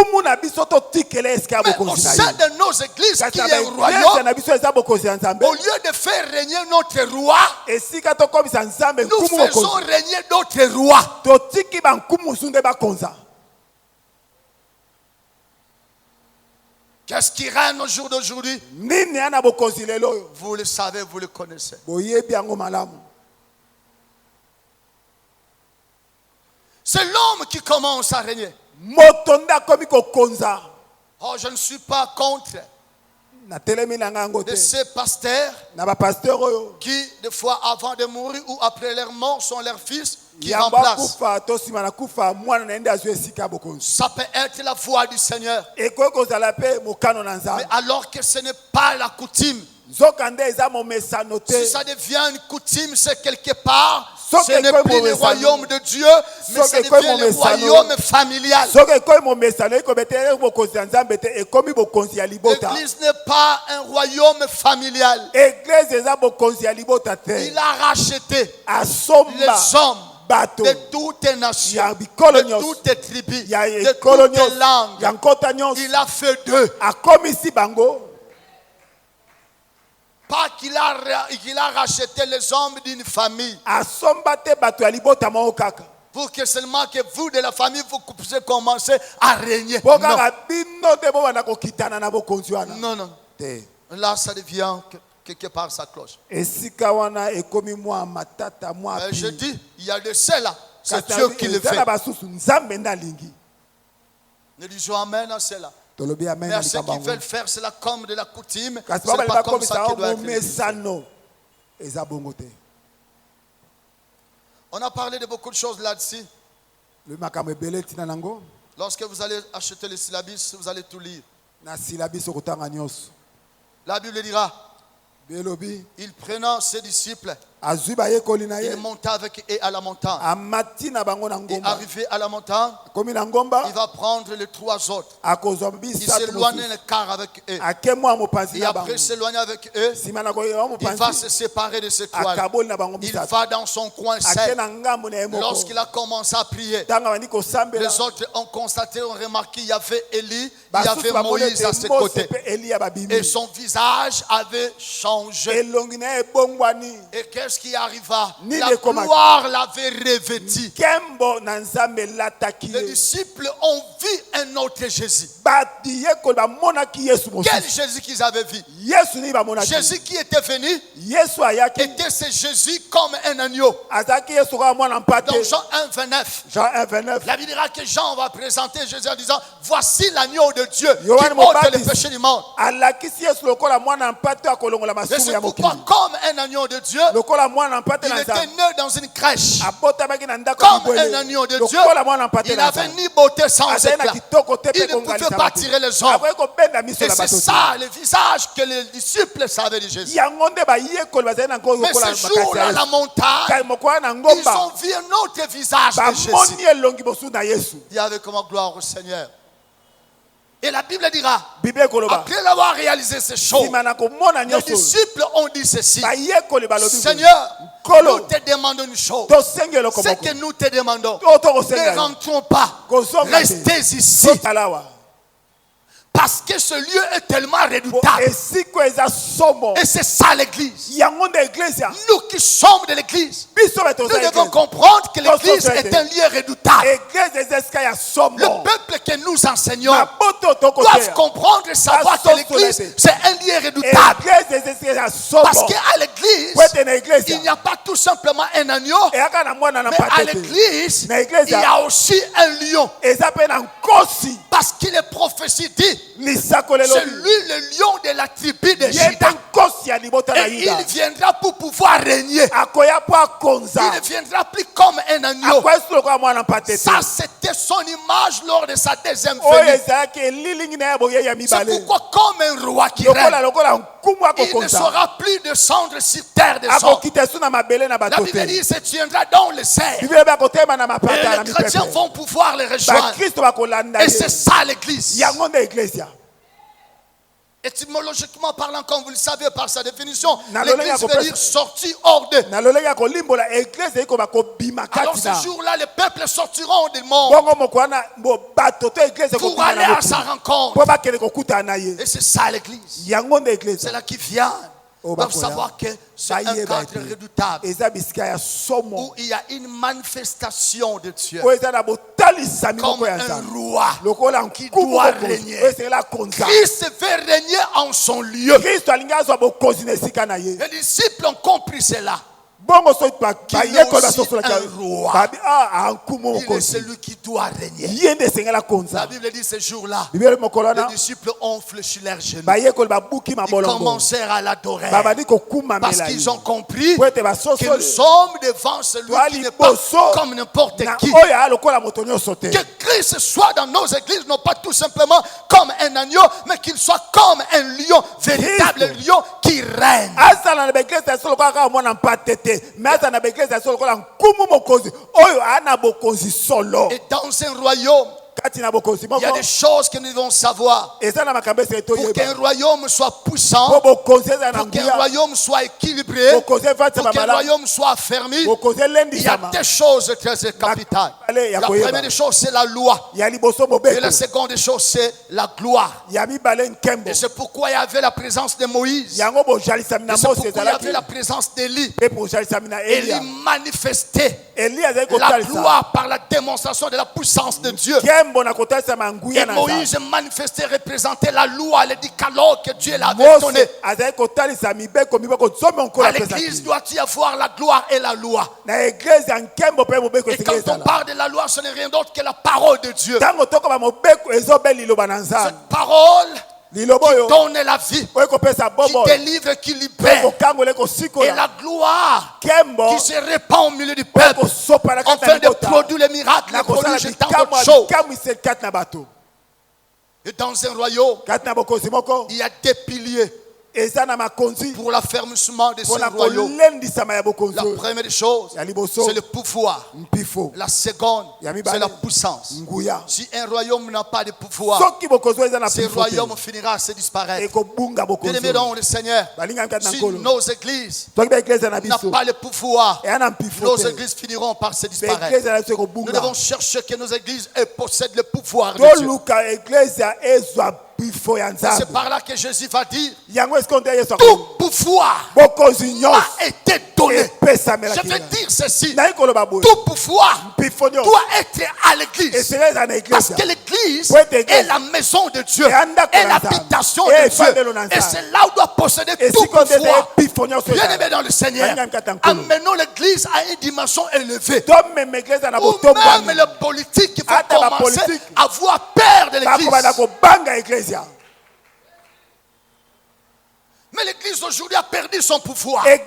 au sein de nos églises qui est un royaume, au lieu de faire régner notre roi, nous faisons régner notre roi. Qu'est-ce qui règne au jour d'aujourd'hui? Vous le savez, vous le connaissez. C'est l'homme qui commence à régner. Oh, je ne suis pas contre de ces pasteurs qui, des fois avant de mourir ou après leur mort, sont leurs fils qui remplacent. Ça peut être la voix du Seigneur. Mais alors que ce n'est pas la coutume, si ça devient une coutume, c'est quelque part, ce n'est plus le royaume de Dieu, mais ça devient le royaume familial. L'église n'est pas un royaume familial. Il a racheté les hommes de toutes les nations, de toutes les tribus, de toutes les langues. Il a fait d'eux. Pas qu'il a racheté les hommes d'une famille. Pour que seulement que vous de la famille, vous puissiez commencer à régner. Non, non. Là, ça devient quelque part sa cloche. Je dis, il y a de cela. C'est Dieu qui le fait. Nous disons amen à cela. Mais à ceux qui veulent faire cela comme de la coutume, ce n'est pas comme ça que doit être. On a parlé de beaucoup de choses là-dessus. Lorsque vous allez acheter le syllabus, vous allez tout lire. La Bible dira, il prenant ses disciples, il monta avec eux à la montagne. Et arrivé à la montagne, il va prendre les 3 autres. Il s'éloigne le quart avec eux. Et après s'éloigner avec eux, il va se séparer de ces 3. Il va dans son coin seul. Lorsqu'il a commencé à prier, les autres ont constaté, ont remarqué, il y avait Élie, il y avait Moïse à ses côtés. Et son visage avait changé. Et qu'est-ce qui arriva? La gloire l'avait revêtu. Les disciples ont vu un autre Jésus. Quel Jésus qu'ils avaient vu? Jésus qui était venu était ce Jésus comme un agneau. Dans Jean 1,29, la Bible dira que Jean va présenter Jésus en disant, voici l'agneau de Dieu qui ôte le péché du monde. Et c'est pourquoi comme un agneau de Dieu, il était né dans une crèche. Comme un agneau de Dieu, il n'avait ni beauté sans éclat. Il ne pouvait pas tirer les hommes. Et c'est ça le visage que les disciples savaient de Jésus. Mais ce jour-là, à la montagne, ils ont vu un autre visage de Jésus. Il y avait comme gloire au Seigneur. Et la Bible dira, après l'avoir réalisé ces choses, les disciples ont dit ceci: Seigneur, nous te demandons une chose. C'est que nous te demandons, ne rentrons pas, restez ici. Parce que ce lieu est tellement redoutable. Et c'est ça l'église. Nous qui sommes de l'église, nous devons comprendre que l'église est un lieu redoutable. Le peuple que nous enseignons doit comprendre et savoir que l'église c'est un lieu redoutable. Parce qu'à l'église, il n'y a pas tout simplement un agneau, mais à l'église, il y a aussi un lion. Parce que les prophéties disent, c'est lui le lion de la tribu de Juda. Et il viendra pour pouvoir régner. Il ne viendra plus comme un agneau. Ça, c'était son image lors de sa deuxième venue. C'est pourquoi comme un roi qui règne, il ne saura plus descendre sur terre des hommes. La Bible dit, il se tiendra dans le ciel. Et les chrétiens vont pouvoir les rejoindre. Et c'est ça l'église. Étymologiquement parlant, comme vous le savez par sa définition, l'église veut dire sortie hors d'eux. Alors ce jour-là, les peuples sortiront du monde pour aller à sa rencontre. Et c'est ça l'église. C'est là qui vient. Doivent savoir que c'est un cadre redoutable où il y a une manifestation de Dieu comme un roi qui doit régner. Christ veut régner en son lieu. Les disciples ont compris cela. Qu'il est aussi un roi. Il est celui qui doit régner. La Bible dit ce jour-là, les disciples ont fléchi leurs genoux. Ils commencèrent à l'adorer. Parce qu'ils ont compris que nous sommes devant celui qui n'est pas comme n'importe qui. Que Christ soit dans nos églises, non pas tout simplement comme un agneau, mais qu'il soit comme un lion, véritable lion qui règne. Et dans un royaume, il y a des choses que nous devons savoir. Pour qu'un royaume soit puissant, pour qu'un royaume soit équilibré, pour qu'un royaume soit fermé, il y a des choses très capitales. La première des choses, c'est la loi. Et la seconde des choses, c'est la gloire. Et c'est pourquoi il y avait la présence de Moïse. Et c'est pourquoi il y avait la présence d'Élie. Élie manifestait la gloire par la démonstration de la puissance de Dieu. Et Moïse manifestait, représentait la loi, le décalogue que Dieu l'avait donné. À l'église doit y avoir la gloire et la loi. Et quand on parle de la loi, ce n'est rien d'autre que la parole de Dieu. Cette parole qui donne la vie, qui délivre, qui libère. Et la gloire qui se répand au milieu du peuple, afin de produire les miracles, de produire tant d'autres choses. Et dans un royaume, il y a des piliers pour l'affermissement de ce royaume. La première chose, c'est le pouvoir. La seconde, c'est la puissance. Si un royaume n'a pas de pouvoir, ce royaume finira à se disparaître. Bien-aimés dans le Seigneur, si nos églises n'ont pas le pouvoir, nos églises finiront par se disparaître. Nous devons chercher que nos églises possèdent le pouvoir de Dieu. C'est par là que Jésus va dire tout pouvoir m'a été donné. Je veux dire ceci, tout pouvoir doit être à l'église, parce que l'église est la maison de Dieu, est l'habitation de Dieu, et c'est là où doit posséder tout pouvoir. Bien aimé dans le Seigneur, amenons l'église à une dimension élevée, ou même le politique qui va commencer à avoir peur de l'église. Mais l'église aujourd'hui a perdu son pouvoir. Le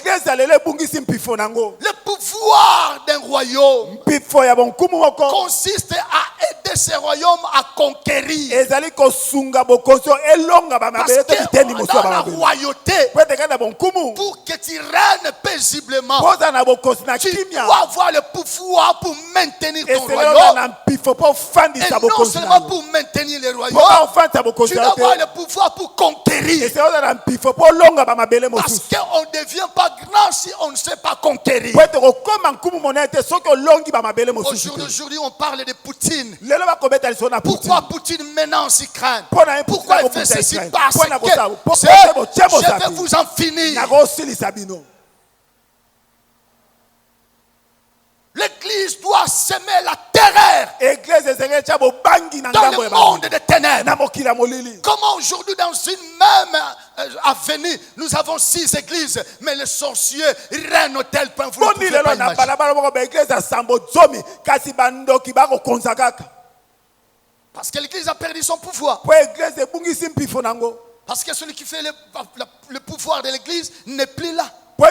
pouvoir d'un royaume consiste à aider ce royaume à conquérir. Parce que dans la royauté, pour que tu règnes paisiblement, tu dois avoir le pouvoir pour maintenir ton royaume. Et non seulement pour maintenir le royaume, tu dois avoir le pouvoir pour conquérir. Parce qu'on ne devient pas grand si on ne sait pas conquérir. Aujourd'hui, on parle de Poutine. Pourquoi Poutine menace l'Ukraine? Pourquoi il fait ceci? Parce que je vais vous en finir. L'église doit semer la terreur dans le monde des ténèbres. Comment aujourd'hui dans une même avenue, nous avons 6 églises, mais les sorciers règnent au tel point, vous ne pouvez pas imaginer. Parce que l'église a perdu son pouvoir. Parce que celui qui fait le pouvoir de l'église n'est plus là. Mais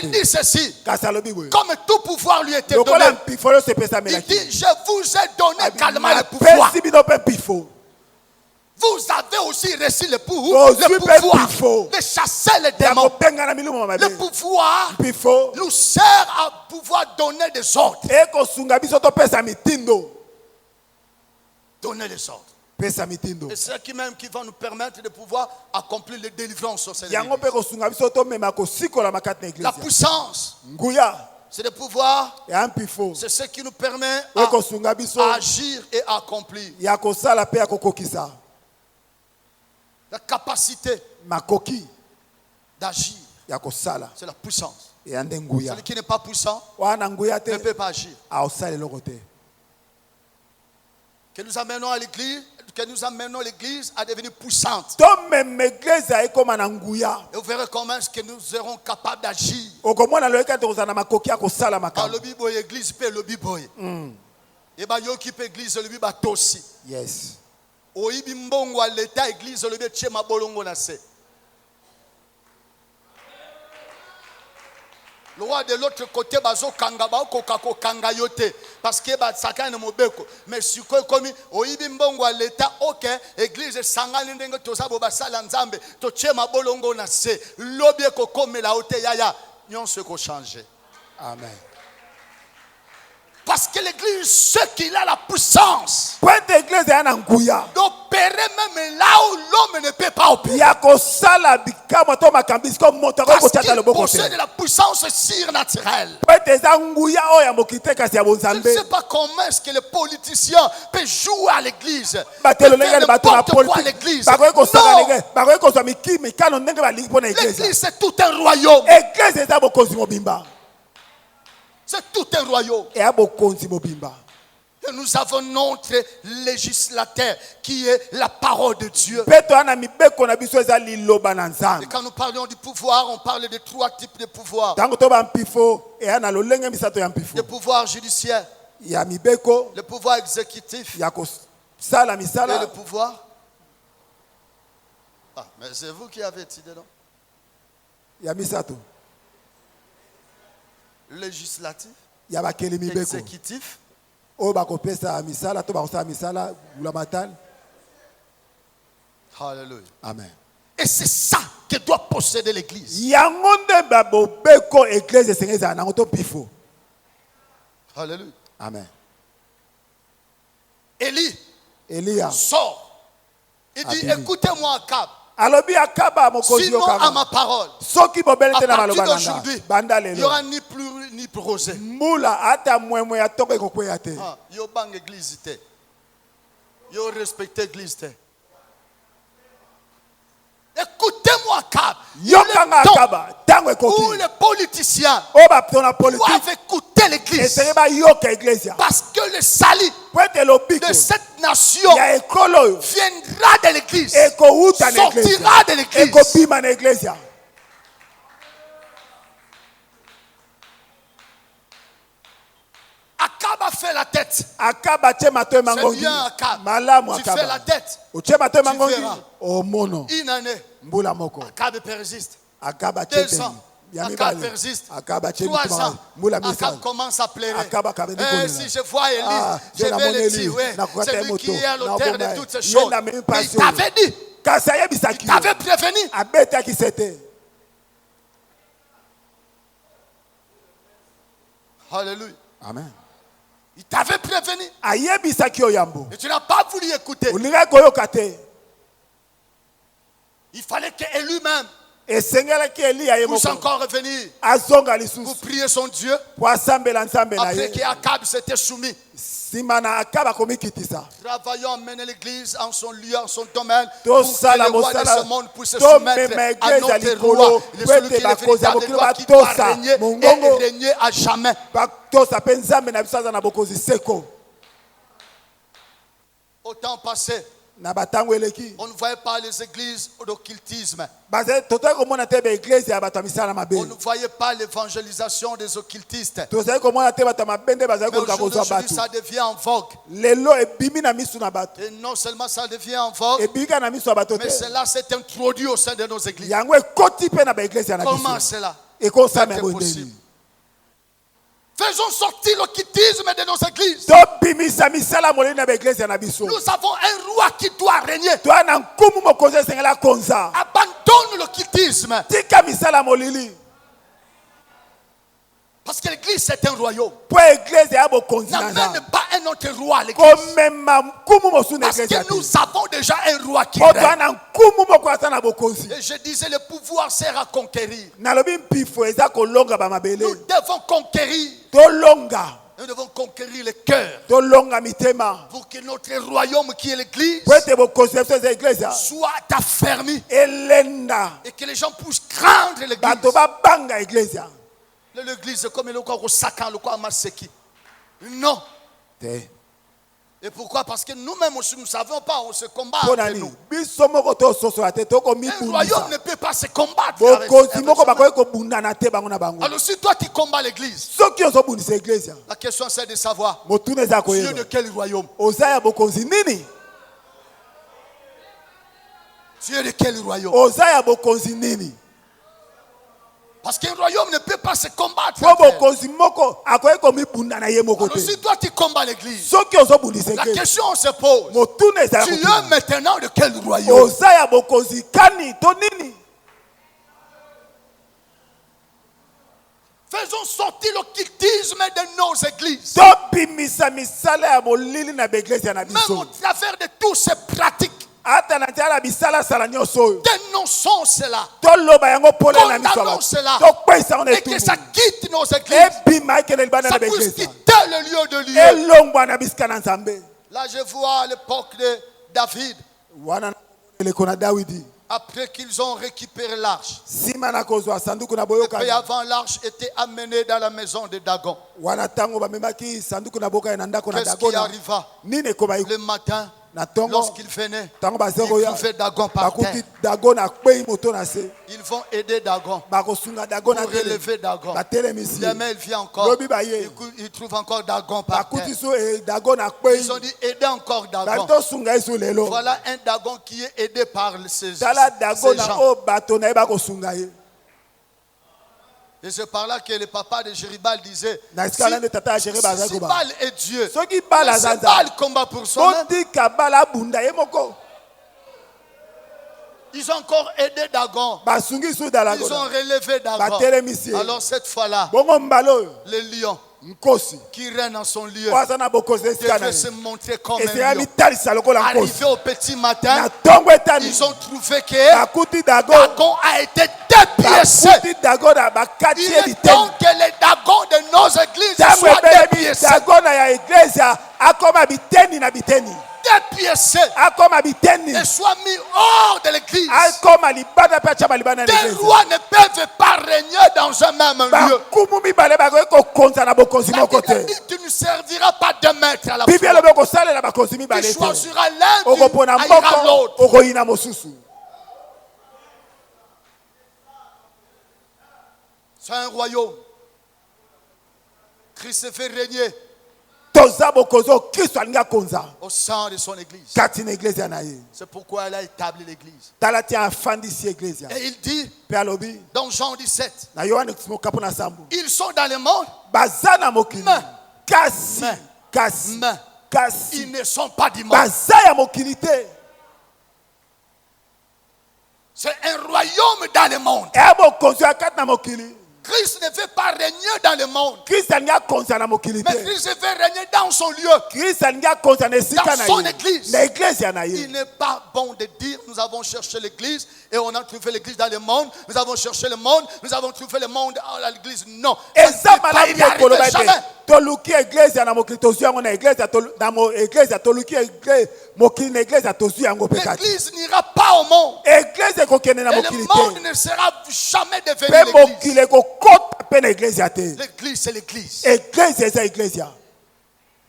il dit ceci, comme tout pouvoir lui était donné, il dit, je vous ai donné également le pouvoir. Vous avez aussi reçu le pouvoir de chasser les démons. Le pouvoir nous sert à pouvoir donner des ordres. Donner des ordres. Et c'est ce qui même qui va nous permettre de pouvoir accomplir les délivrances sur cette église. La puissance, c'est le pouvoir, c'est ce qui nous permet à agir et à accomplir. La capacité d'agir, c'est la puissance. Celui qui n'est pas puissant ne peut pas agir. Que nous amenons à l'église, que nous amenons l'église à devenir puissante. Et vous verrez comment est-ce que nous serons capables d'agir. Car le biboy église peut le biboy. Et bah yo qui peut église le biba tosi. Yes. Oibi mbongo à l'état église le biba chema bolongo na se. Le roi de l'autre côté bazo kanga ba kokako kanga yote parce que ba sakane mobeko mais siko komi oyibi mbongo à l'état OK église sangani ndenge tozabo basala nzambe to chema bolongo na se lobie ko komela ote yaya nyonso ko changer. Amen. Parce que l'église, ce qu'il a la puissance d'opérer même là où l'homme ne peut pas opérer. Parce qu'il possède la puissance surnaturelle. Je ne sais pas comment est-ce que les politiciens peuvent jouer à l'église. N'importe quoi à l'église. Non. L'église c'est tout un royaume. C'est tout un royaume. Et nous avons notre législateur qui est la parole de Dieu. Et quand nous parlons du pouvoir, on parle de 3 types de pouvoirs. Le pouvoir judiciaire, le pouvoir exécutif et le pouvoir... Ah, mais c'est vous qui avez dit dedans. Législatif, exécutif. Alléluia. Amen. Et c'est ça que doit posséder l'église. Alléluia. Amen. Élie Elia sort. Il dit, écoutez-moi Akab. Sinon à ma parole, à partir d'aujourd'hui, il n'y aura ni pluie ni rosée. Yo bang église te. Yo respecte l'église te. Écoutez-moi Akab. Où les politiciens doivent écouter l'église. Parce que le salut de cette nation viendra de l'église, sortira de l'église. Akab a fait la tête. C'est bien Akab. Tu fais la tête. Tu verras. Une année. Akab persiste. 2 ans. Akab persiste. 3 ans. Akab commence à pleurer. Si je vois Élie, je vais le tuer. C'est lui qui est à l'auteur de toutes ces choses. Mais il t'avait dit. Il t'avait prévenu. Alléluia. Amen. Il t'avait prévenu. Et tu n'as pas voulu écouter. Il fallait que lui-même puisse encore revenir pour prier son Dieu. Après qu'Akab s'était soumis. Travaillons à mener l'église en son lieu, en son domaine, pour que les rois de ce monde puissent se soumettre à notre roi. Il est celui qui est le véritable roi qui doit régner et régner à jamais. Au temps passé, on ne voyait pas les églises d'occultisme. On ne voyait pas l'évangélisation des occultistes. Mais aujourd'hui, ça devient en vogue. Et non seulement ça devient en vogue, mais cela s'est introduit au sein de nos églises. Comment cela est possible? Faisons sortir l'occultisme de nos églises. Nous avons un roi qui doit régner. Abandonne l'occultisme. Parce que l'église c'est un royaume. N'amène pas un autre roi à l'église. Parce que nous avons déjà un roi qui règne. Et je disais, le pouvoir sert à conquérir. Nous devons conquérir. Nous devons conquérir le cœur pour que notre royaume qui est l'église soit affermi et que les gens puissent craindre l'église. L'église comme le corps au sacan, le corps maseki. Non. Et pourquoi? Parce que nous-mêmes aussi, nous ne savons pas, on se combat entre nous. Un royaume ne peut pas se combattre. Alors si toi tu combats l'église, la question c'est de savoir, tu es de quel royaume? Tu es de quel royaume? Parce qu'un royaume ne peut pas se combattre. Alors si toi tu combats l'église, la question se pose, tu es maintenant de quel royaume? Faisons sortir l'occultisme de nos églises. Même au travers de toutes ces pratiques. Dénonçons cela. Condamnons cela. Et que ça quitte nos églises. Ça puisse quitter le lieu de lieu. Là je vois à l'époque de David. Après qu'ils ont récupéré l'arche. Et avant, l'arche était amenée dans la maison de Dagon. Qu'est-ce qui arriva? Le matin, lorsqu'il venait, il trouvait Dagon par terre. Ils vont aider Dagon pour relever Dagon. Demain, il vient encore. Il trouve encore Dagon par terre. Ils ont dit aider encore Dagon. Voilà un Dagon qui est aidé par ces gens. Et c'est par là que le papa de Jéribal disait, si Baal est Dieu, c'est Baal combat pour soi-même. Ils ont encore aidé Dagon. Ils ont relevé Dagon. Alors cette fois-là, le lion qui règne en son lieu devait se montrer comme un lion. Arrivé au petit matin, ils ont trouvé que Dagon a été dépiécé. Il est temps que les Dagons de nos églises soient dépiécés. Dépiécés et soient mis hors de l'église. Des rois ne peuvent pas régner dans un même lieu. Tu ne serviras pas de maître à la fois. Tu choisiras l'un, tu haïras l'autre. C'est un royaume. Christ se fait régner au sein de son église. C'est pourquoi elle a établi l'église. Et il dit dans Jean 17, ils sont dans le monde, mais ils ne sont pas du monde. C'est un royaume dans le monde. Christ ne veut pas régner dans le monde. Mais Christ veut régner dans son lieu. Dans son église. Il n'est pas bon de dire nous avons cherché l'église et on a trouvé l'église dans le monde. Nous avons cherché le monde, nous avons trouvé le monde à l'église. Non. Ça ne peut pas jamais. L'église n'ira pas au monde. Et le monde ne sera jamais devenu l'église. L'église, c'est l'église.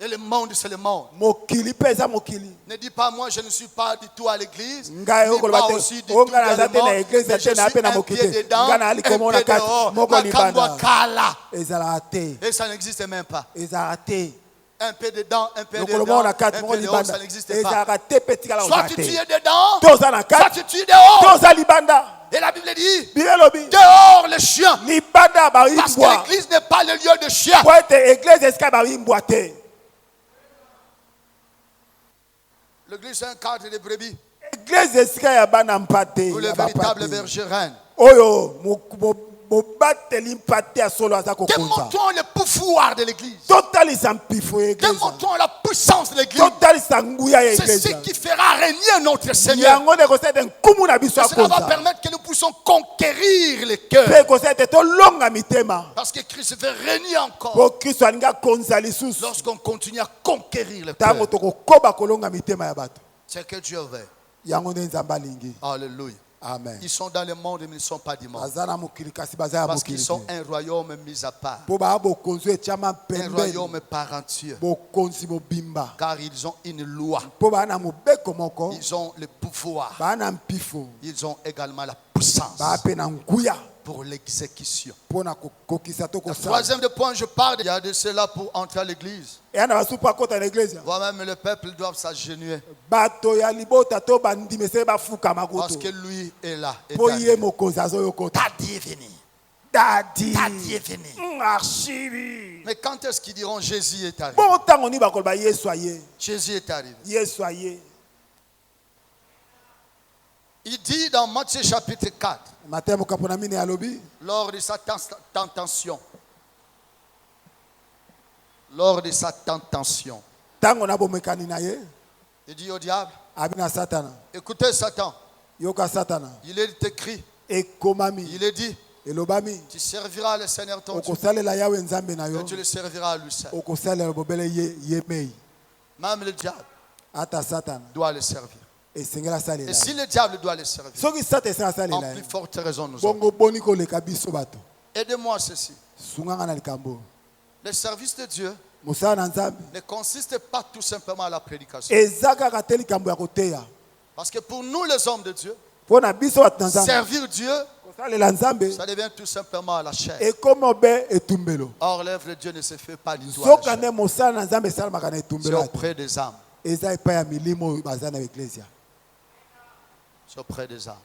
Et le monde, c'est le monde. Ne dis pas, moi, je ne suis pas du tout à l'église. Ne dis pas aussi du tout dans le monde. Mais je suis un pied dedans, un pied dehors. Et ça n'existe même pas. Un peu dedans, un peu dehors, un peu dehors, ça n'existe pas. Soit tu es dedans, soit tu es dehors. Et la Bible dit, dehors les chiens. Parce que l'église n'est pas le lieu de chiens. L'église est un cadre de brebis. Où le véritable berger règne. Démontrons le pouvoir de l'église. Démontrons la puissance de l'église. C'est ce qui fera régner notre Seigneur. Cela va permettre que nous puissions conquérir les cœurs. Parce que Christ veut régner encore. Lorsqu'on continue à conquérir les cœurs. C'est que Dieu veut. Alléluia. Amen. Ils sont dans le monde mais ils ne sont pas du monde. Parce qu'ils sont un royaume mis à part. Un royaume par entier. Car ils ont une loi. Ils ont le pouvoir. Ils ont également la puissance pour l'exécution. Le troisième point, je parle, il y a de cela pour entrer à l'église. Moi-même, le peuple doit s'agenouiller. Parce que lui est là. Ta Dieu est venu. Mais quand est-ce qu'ils diront Jésus est arrivé? Jésus est arrivé. Il dit dans Matthieu chapitre 4, lors de sa tentation, il dit au diable, écoutez Satan, il est écrit, il est dit, tu serviras le Seigneur ton Dieu et tu le serviras à lui seul. Même le diable doit le servir. Et si le diable doit les servir, en plus forte raison nous autres. Aidez-moi à ceci. Le service de Dieu ne consiste pas tout simplement à la prédication. Parce que pour nous les hommes de Dieu, servir Dieu, ça devient tout simplement à la chair. Or l'œuvre de Dieu ne se fait pas du tout à la chair. C'est auprès des âmes. C'est auprès des âmes.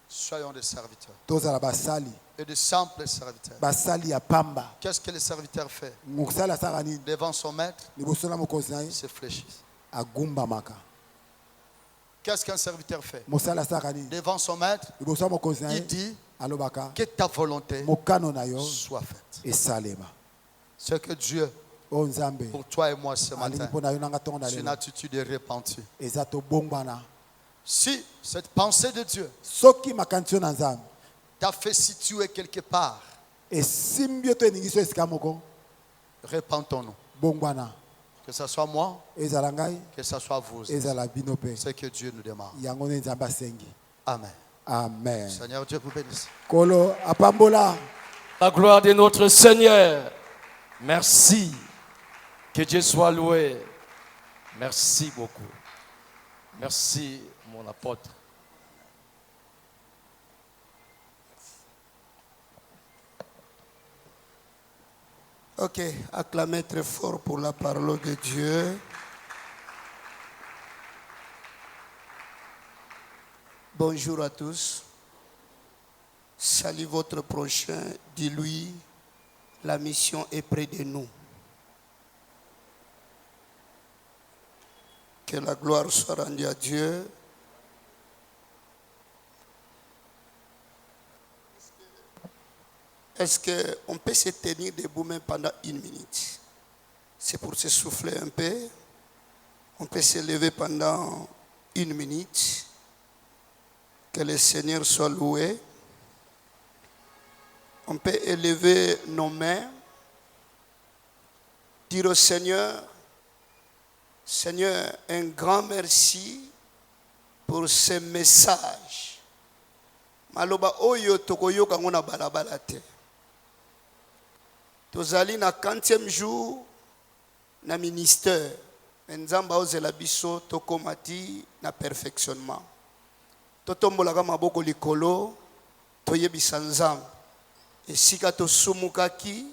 Soyons des serviteurs. Et de simples serviteurs. Qu'est-ce que le serviteur fait? Devant son maître, il se fléchit. Qu'est-ce qu'un serviteur fait? Devant son maître, il dit que ta volonté soit faite. Ce que Dieu, pour toi et moi ce matin, c'est une attitude repentie. Si cette pensée de Dieu t'a fait situer quelque part, repentons-nous. Que ce soit moi, que ce soit vous, c'est que Dieu nous demande. Amen. Amen. Seigneur Dieu vous bénisse. La gloire de notre Seigneur. Merci. Que Dieu soit loué. Merci beaucoup. Merci, mon apôtre. Ok, acclamez très fort pour la parole de Dieu. Bonjour à tous. Salut votre prochain. Dis-lui, la mission est près de nous. Que la gloire soit rendue à Dieu. Est-ce qu'on peut se tenir debout même pendant 1 minute? C'est pour se souffler un peu. On peut se lever pendant 1 minute. Que le Seigneur soit loué. On peut élever nos mains. Dire au Seigneur, Seigneur, un grand merci pour ce message. Maloba oyo tokoyoka ngona balabala te. Tozali na 40e jour na ministère. Nzamba ozela biso tokomati na perfectionnement. Totombolaka maboko likolo toyebisa Nzamba. Esika tosumukaki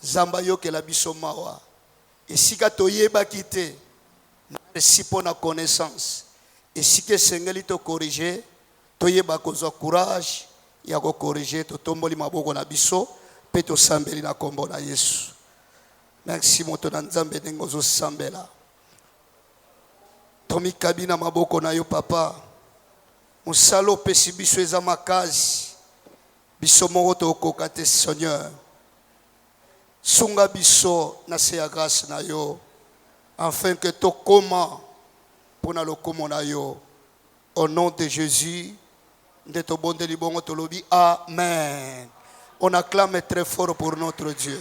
Nzamba yokela biso mawa. Esika toyebaki te merci pour la connaissance. Esika sengeli to corriger toyeba kozwa courage ya ko corriger totomboli maboko na biso. Peto sambeli na kombo na Yesu. Merci moto na Nzambe dengozo sambela. Tomi kabina maboko na yo papa. Musalo pesi biso eza makazi. Biso moko tokoka te Seigneur. Sunga biso na se ya grâce na yo. Afin que tokoma pona lokomo na yo. Au nom de Jésus, nde to bondeli bongo tolobi amen. On acclame très fort pour notre Dieu.